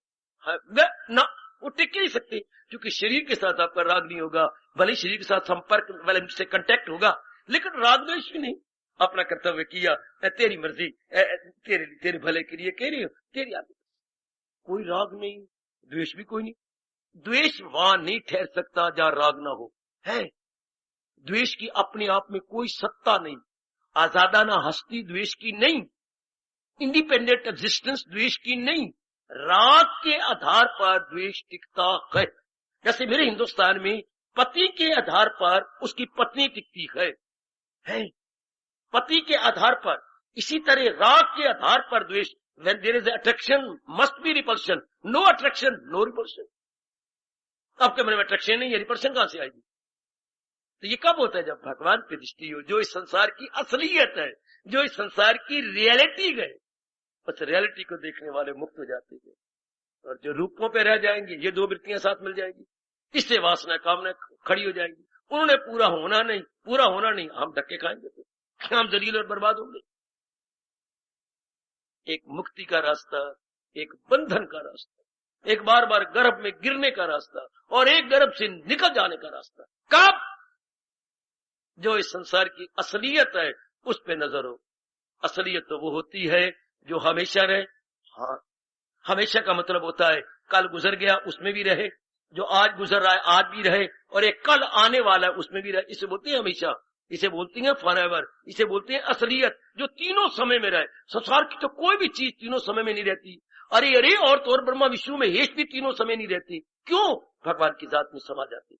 ना, वो टिक नहीं सकते। क्योंकि शरीर के साथ आपका राग नहीं होगा, भले शरीर के साथ संपर्क वाले से कांटेक्ट होगा, लेकिन राग द्वेष भी नहीं। अपना कर्तव्य किया, तेरी मर्जी, तेरे भले के लिए कह रही हो, तेरी आदत। कोई राग नहीं, द्वेष भी कोई नहीं। द्वेष वहां नहीं ठहर सकता जहां राग ना हो। है द्वेष की अपने आप में कोई सत्ता नहीं, आजादाना हस्ती द्वेष की नहीं, इंडिपेंडेंट एग्जिस्टेंस द्वेष की नहीं। राग के आधार पर द्वेष टिकता है। जैसे मेरे हिंदुस्तान में पति के आधार पर उसकी पत्नी टिकती है पति के आधार पर। इसी तरह राग के आधार पर द्वेष। When there is attraction, must be repulsion. No attraction, no repulsion. आपके मन में अट्रैक्शन नहीं है, रिपल्शन कहां से आएगी? तो ये कब होता है? जब भगवान की दृष्टि हो, जो इस संसार की असलियत है, जो इस संसार की रियलिटी है, उस रियलिटी को देखने वाले मुक्त हो जाते हैं। और जो रूपों पे रह जाएंगे, ये दो वृत्तियां साथ मिल जाएगी, इससे वासना कामना खड़ी हो जाएगी। उन्होंने पूरा होना नहीं, हम धक्के खाएंगे तो हम जलील और बर्बाद होंगे। एक मुक्ति का रास्ता, एक बंधन का रास्ता, एक बार बार गर्भ में गिरने का रास्ता, और एक गर्भ से निकल जाने का रास्ता। कब? जो इस संसार की असलियत है उस पे नजर हो। असलियत तो वो होती है जो हमेशा रहे। हाँ, हमेशा का मतलब होता है कल गुजर गया उसमें भी रहे, जो आज गुजर रहा है आज भी रहे, और एक कल आने वाला है उसमें भी रहे। इसे बोलते हैं हमेशा, इसे बोलती हैं फॉरएवर, इसे बोलते हैं असलियत, जो तीनों समय में रहे। संसार की तो कोई भी चीज तीनों समय में नहीं रहती। अरे और तो और ब्रह्मा विष्णु में हेश भी तीनों समय नहीं रहती। क्यों? भगवान की जात में समा जाती।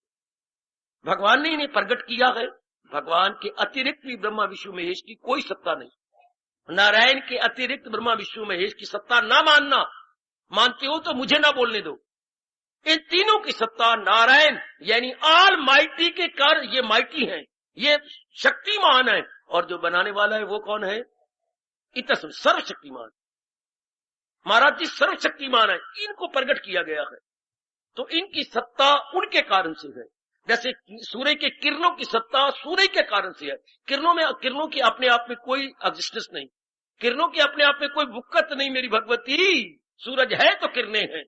भगवान ने इन्हें प्रकट किया है। भगवान के अतिरिक्त भी ब्रह्मा विष्णु महेश की कोई सत्ता नहीं। नारायण के अतिरिक्त ब्रह्मा विष्णु महेश की सत्ता ना मानना, मानते हो तो मुझे ना बोलने दो। इन तीनों की सत्ता नारायण यानी ऑल माइटी के कर, ये माइटी हैं, ये शक्तिमान है। और जो बनाने वाला है वो कौन है? इतना सर्वशक्तिमान। महाराज जी सर्वशक्तिमान है, इनको प्रकट किया गया है। तो इनकी सत्ता उनके कारण से है। जैसे सूर्य के किरणों की सत्ता सूर्य के कारण से है। किरणों की अपने आप में कोई एग्जिस्टेंस नहीं, किरणों की अपने आप में कोई बुक्कत नहीं। मेरी भगवती, सूरज है तो किरणें हैं,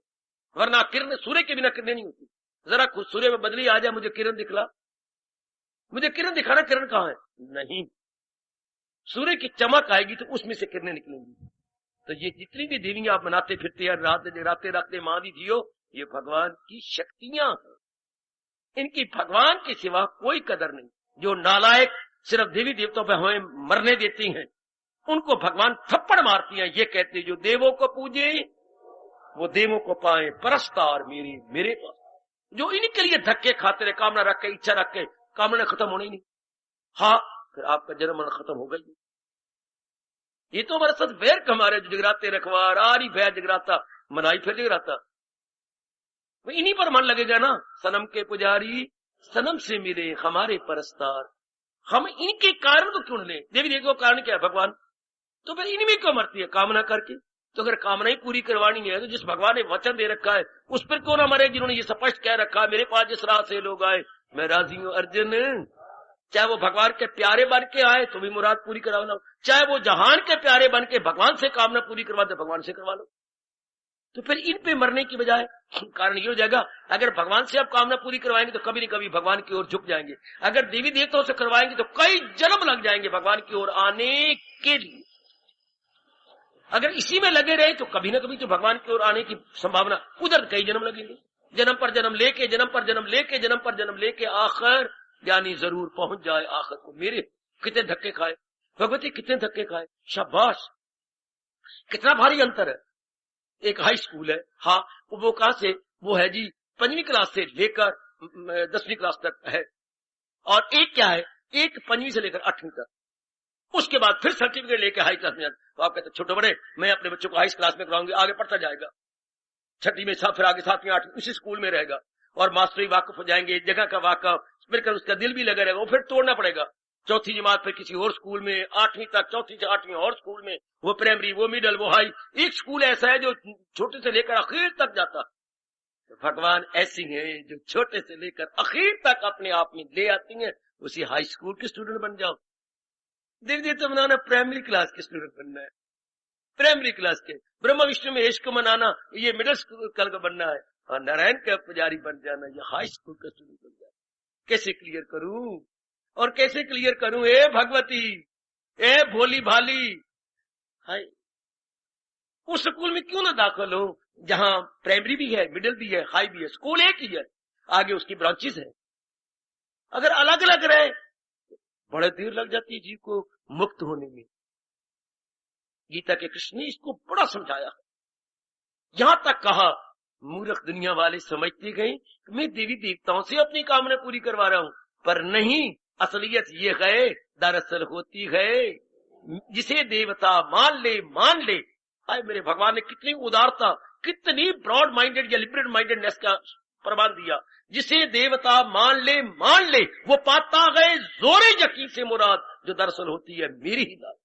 वरना किरण, सूर्य के बिना किरणें नहीं होती। जरा खुद सूर्य में बदली आ जाए, मुझे किरण दिखला, मुझे किरण दिखाना, किरण कहां है? नहीं। सूर्य की चमक आएगी तो उसमें से किरणें निकलेंगी। तो ये जितनी भी देवियां आप मनाते फिरते हैं, रात जगराते रखते मादी जियो, ये भगवान की शक्तियां हैं। इनकी भगवान के सिवा कोई कदर नहीं। जो नालायक सिर्फ देवी देवताओं पर हमें मरने देती हैं, उनको भगवान थप्पड़ मारती हैं। ये कहते हैं जो देवों को पूजे वो देवों को पाए परस्तार मेरे पास। जो इनके लिए धक्के खाते रहे, कामना रख के, इच्छा रख के, कामना खत्म होनी नहीं। हाँ, फिर आपका जन्म मरण खत्म हो गई। ये तो हमारे साथ वैर हमारे जो जगराते रखवार आरी भै जगराता मनाई, फिर जगराता इन्हीं पर मन लगेगा ना। सनम के पुजारी सनम से मिले हमारे परस्तार, हम इनके कारण को क्यों ले? देवी देवों का कारण क्या है? भगवान। तो फिर इनमें क्यों मरती है? कामना करके। तो अगर कामना ही पूरी करवानी है तो जिस भगवान ने वचन दे रखा है उस पर क्यों ना मरे, जिन्होंने ये स्पष्ट कह रखा है मेरे पास जिस राह से लोग आए मैं राजी हूं अर्जुन। चाहे वो भगवान के प्यारे बन के आए तो भी मुराद पूरी करवा लो, चाहे वो जहान के प्यारे बन के भगवान से कामना पूरी करवा दे भगवान से करवा लो। तो फिर इन पे मरने की बजाय कारण ये हो जाएगा, अगर भगवान से आप कामना पूरी करवाएंगे तो कभी न कभी भगवान की ओर झुक जाएंगे। अगर देवी देवताओं से करवाएंगे तो कई जन्म लग जाएंगे भगवान की ओर आने के लिए। अगर इसी में लगे रहे तो कभी न कभी तो भगवान की ओर आने की संभावना, उधर कई जन्म लगेंगे। जन्म पर जन्म लेके, जन्म पर जन्म लेके, जन्म पर जन्म लेके आखिर यानी जरूर पहुंच जाए आखिर को। मेरे कितने धक्के खाए भगवती, कितने धक्के खाए, शाबाश। कितना भारी अंतर है। एक हाई स्कूल है, हाँ, वो कहां से, वो है जी 5वीं क्लास से लेकर 10वीं क्लास तक है। और एक क्या है, एक 5वीं से लेकर 8वीं तक। उसके बाद फिर सर्टिफिकेट लेके हाई क्लास में। तो आप कहते छोटे बड़े, मैं अपने बच्चों को हाई क्लास में कराऊंगी, आगे पढ़ता जाएगा, 6वीं में फिर आगे 7वीं 8वीं उसी स्कूल में रहेगा और मास्टरी वाकफ हो जाएंगे, जगह का वाकफ, फिर उसका दिल भी लगा रहेगा, वो फिर तोड़ना पड़ेगा। 4वीं जमात फिर किसी और स्कूल में, 8वीं तक, 4वीं से 8वीं और स्कूल में, वो प्राइमरी, वो मिडल, वो हाई। एक स्कूल ऐसा है जो छोटे से लेकर आखिर तक जाता। तो भगवान ऐसी है जो छोटे से लेकर आखिर तक अपने आप में ले आती है। उसी हाई स्कूल के स्टूडेंट बन जाओ। देवी देवता मनाना प्राइमरी क्लास के स्टूडेंट बनना है, प्राइमरी क्लास के। ब्रह्मा विष्णु में यश को मनाना ये मिडिल स्कूल का बनना है, और नारायण का पुजारी बन जाना ये हाई स्कूल का स्टूडेंट बन जाना। कैसे क्लियर करूं और कैसे क्लियर करूं? ए भगवती, ए भोली भाली, हाय उस स्कूल में क्यों ना दाखिल हो जहां प्राइमरी भी है, मिडिल भी है, हाई भी है, स्कूल एक ही है, आगे उसकी ब्रांचेस है। अगर अलग अलग रहे बड़े देर लग जाती है जीव को मुक्त होने में। गीता के कृष्ण ने इसको बड़ा समझाया, यहां तक कहा मूर्ख दुनिया वाले समझते गए कि मैं देवी देवताओं से अपनी कामना पूरी करवा रहा हूं, पर नहीं, असलियत ये है दरअसल होती है जिसे देवता मान ले। हाय मेरे भगवान ने कितनी उदारता, कितनी ब्रॉड माइंडेड या लिबरेट माइंडेडनेस का प्रमाण दिया। जिसे देवता मान ले वो पाता है जोरे यकीन से मुराद, जो दरअसल होती है मेरी ही दाद।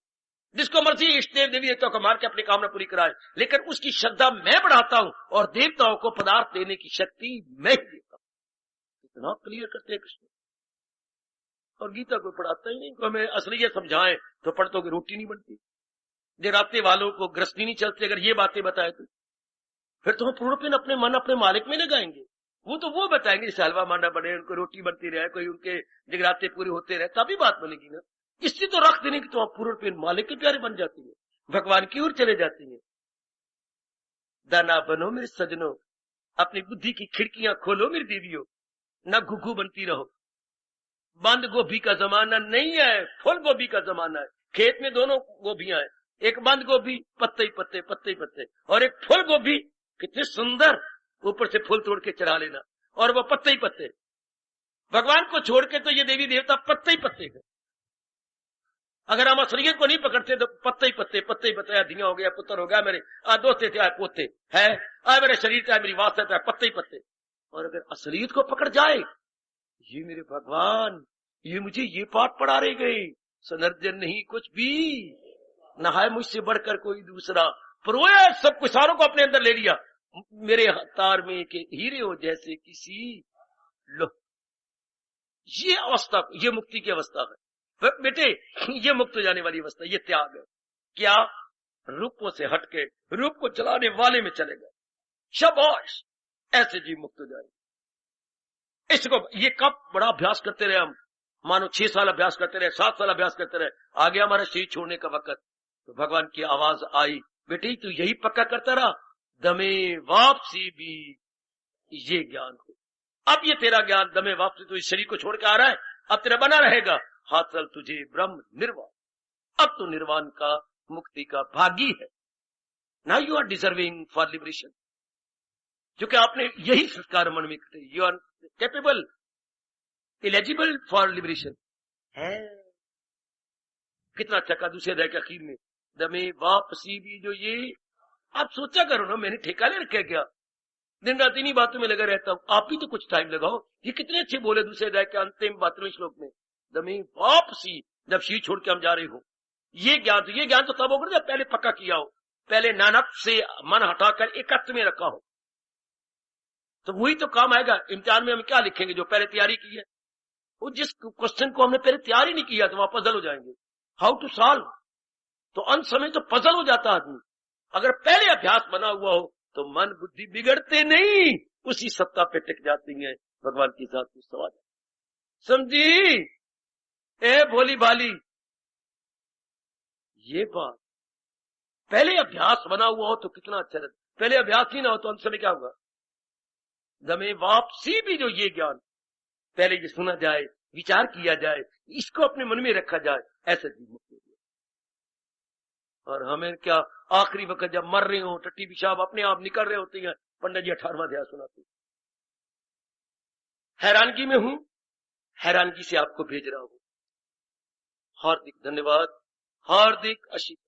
जिसको मर्जी इष्ट देव देवी देवताओं को मार के अपनी कामना पूरी कराए, लेकिन उसकी श्रद्धा मैं बढ़ाता हूं और देवताओं को पदार्थ देने की शक्ति मैं ही देता हूं। इतना क्लियर करते हैं कृष्ण। और गीता को पढ़ाता ही नहीं, को हमें असलियत समझाएं तो पढ़तों की रोटी नहीं बनती। जगराते वालों को गृहस्थी नहीं चलती। अगर ये बातें बताए तो फिर तो हम पूर्णपिन अपने मन अपने मालिक में लगाएंगे। वो बताएंगे जैसे हलवा मांडा बने, उनको रोटी बनती रहे, कोई उनके जगराते पूरे होते रहे, तभी बात बनेगी ना। इससे तो रख देने की तो आप पूर्णपिन मालिक के प्यारे बन जाती है, भगवान की ओर चले जाती है। दाना बनो मेरे सजनों, अपनी बुद्धि की खिड़कियां खोलो मेरी देवियों, न घुघू बनती रहो। बंद गोभी का जमाना नहीं है, फूल गोभी का जमाना है। खेत में दोनों गोभियां हैं, एक बंद गोभी पत्ते ही पत्ते, पत्ते ही पत्ते, और एक फूल गोभी कितने सुंदर, ऊपर से फूल तोड़ के चढ़ा लेना, और वो पत्ते ही पत्ते। भगवान को छोड़ के तो ये देवी देवता पत्ते ही पत्ते हैं। अगर हम असलियत को नहीं पकड़ते तो पत्ते ही पत्ते, पत्ते ही पत्ते, धिया हो गया, पुत्र हो गया, मेरे दोस्ते थे, पोते है, मेरे शरीर का, मेरी वास्तव है, पत्ते ही पत्ते। और अगर असलियत को पकड़ जाए, ये मेरे भगवान, ये मुझे ये पाठ पढ़ा रहे गए, सनर्जन नहीं कुछ भी, न है मुझसे बढ़कर कोई दूसरा, परोया सब कुछ, सारों को अपने अंदर ले लिया। मेरे तार में के हीरे हो जैसे किसी, लो ये अवस्था, ये मुक्ति की अवस्था है बेटे, ये मुक्त हो जाने वाली अवस्था, ये त्याग है। क्या? रूपों से हटके रूप को चलाने वाले में चलेगा। शाबाश, ऐसे जीव मुक्त हो जाएंगे। इसको ये कब बड़ा अभ्यास करते रहे हम, मानो 6 साल अभ्यास करते रहे, 7 साल अभ्यास करते रहे, आ गया हमारा शरीर छोड़ने का वक्त, तो भगवान की आवाज आई, बेटी तू यही पक्का करता रहा, दमे वापसी भी ये ज्ञान हो। अब ये तेरा ज्ञान दमे वापसी, तो इस शरीर को छोड़ के आ रहा है, अब तेरा बना रहेगा, हासिल तुझे ब्रह्म निर्वाण। अब तो निर्वाण का, मुक्ति का भागी है। Now you are deserving for liberation. क्योंकि आपने यही संस्कार मन में करे, you are capable, eligible for liberation है। कितना अच्छा कहा दूसरे अध्याय के आखिर में, दमे वापसी भी जो ये, आप सोचा करो ना, मैंने ठेका ले रखा क्या, दिन रात इन्हीं बातों में लगा रहता हूं, आप भी तो कुछ टाइम लगाओ। ये कितने अच्छे बोले दूसरे अध्याय के अंतिम 12वें श्लोक में, दमे वापसी, जब शरीर छोड़ के हम जा रहे हो, ये ज्ञान तो तब होगा जब पहले पक्का किया हो, पहले नानक से मन हटाकर एकत्व में रखा हो, तो वही तो काम आएगा। इम्तिहान में हम क्या लिखेंगे जो पहले तैयारी की है, वो जिस क्वेश्चन को हमने पहले तैयारी नहीं किया तो वहां पजल हो जाएंगे, हाउ टू सॉल्व, तो अंत समय तो पजल हो जाता आदमी। अगर पहले अभ्यास बना हुआ हो तो मन बुद्धि बिगड़ते नहीं, उसी सत्ता पे टिक जाती है, भगवान के साथ कुछ सवाल समझी ए भोली भाली। ये बात पहले अभ्यास बना हुआ हो तो कितना अच्छा रहता, पहले अभ्यास ही ना हो तो अंत समय क्या होगा, दमे वापसी भी जो ये ज्ञान, पहले ये सुना जाए, विचार किया जाए, इसको अपने मन में रखा जाए, ऐसा जीवन। और हमें क्या आखिरी वक्त जब मर रहे हो, टट्टी पेशाब अपने आप निकल रहे होते हैं, पंडित जी 18वां अध्याय सुनाते, हैरानगी में हूं, हैरानगी से आपको भेज रहा हूं। हार्दिक धन्यवाद, हार्दिक आशीर्वाद।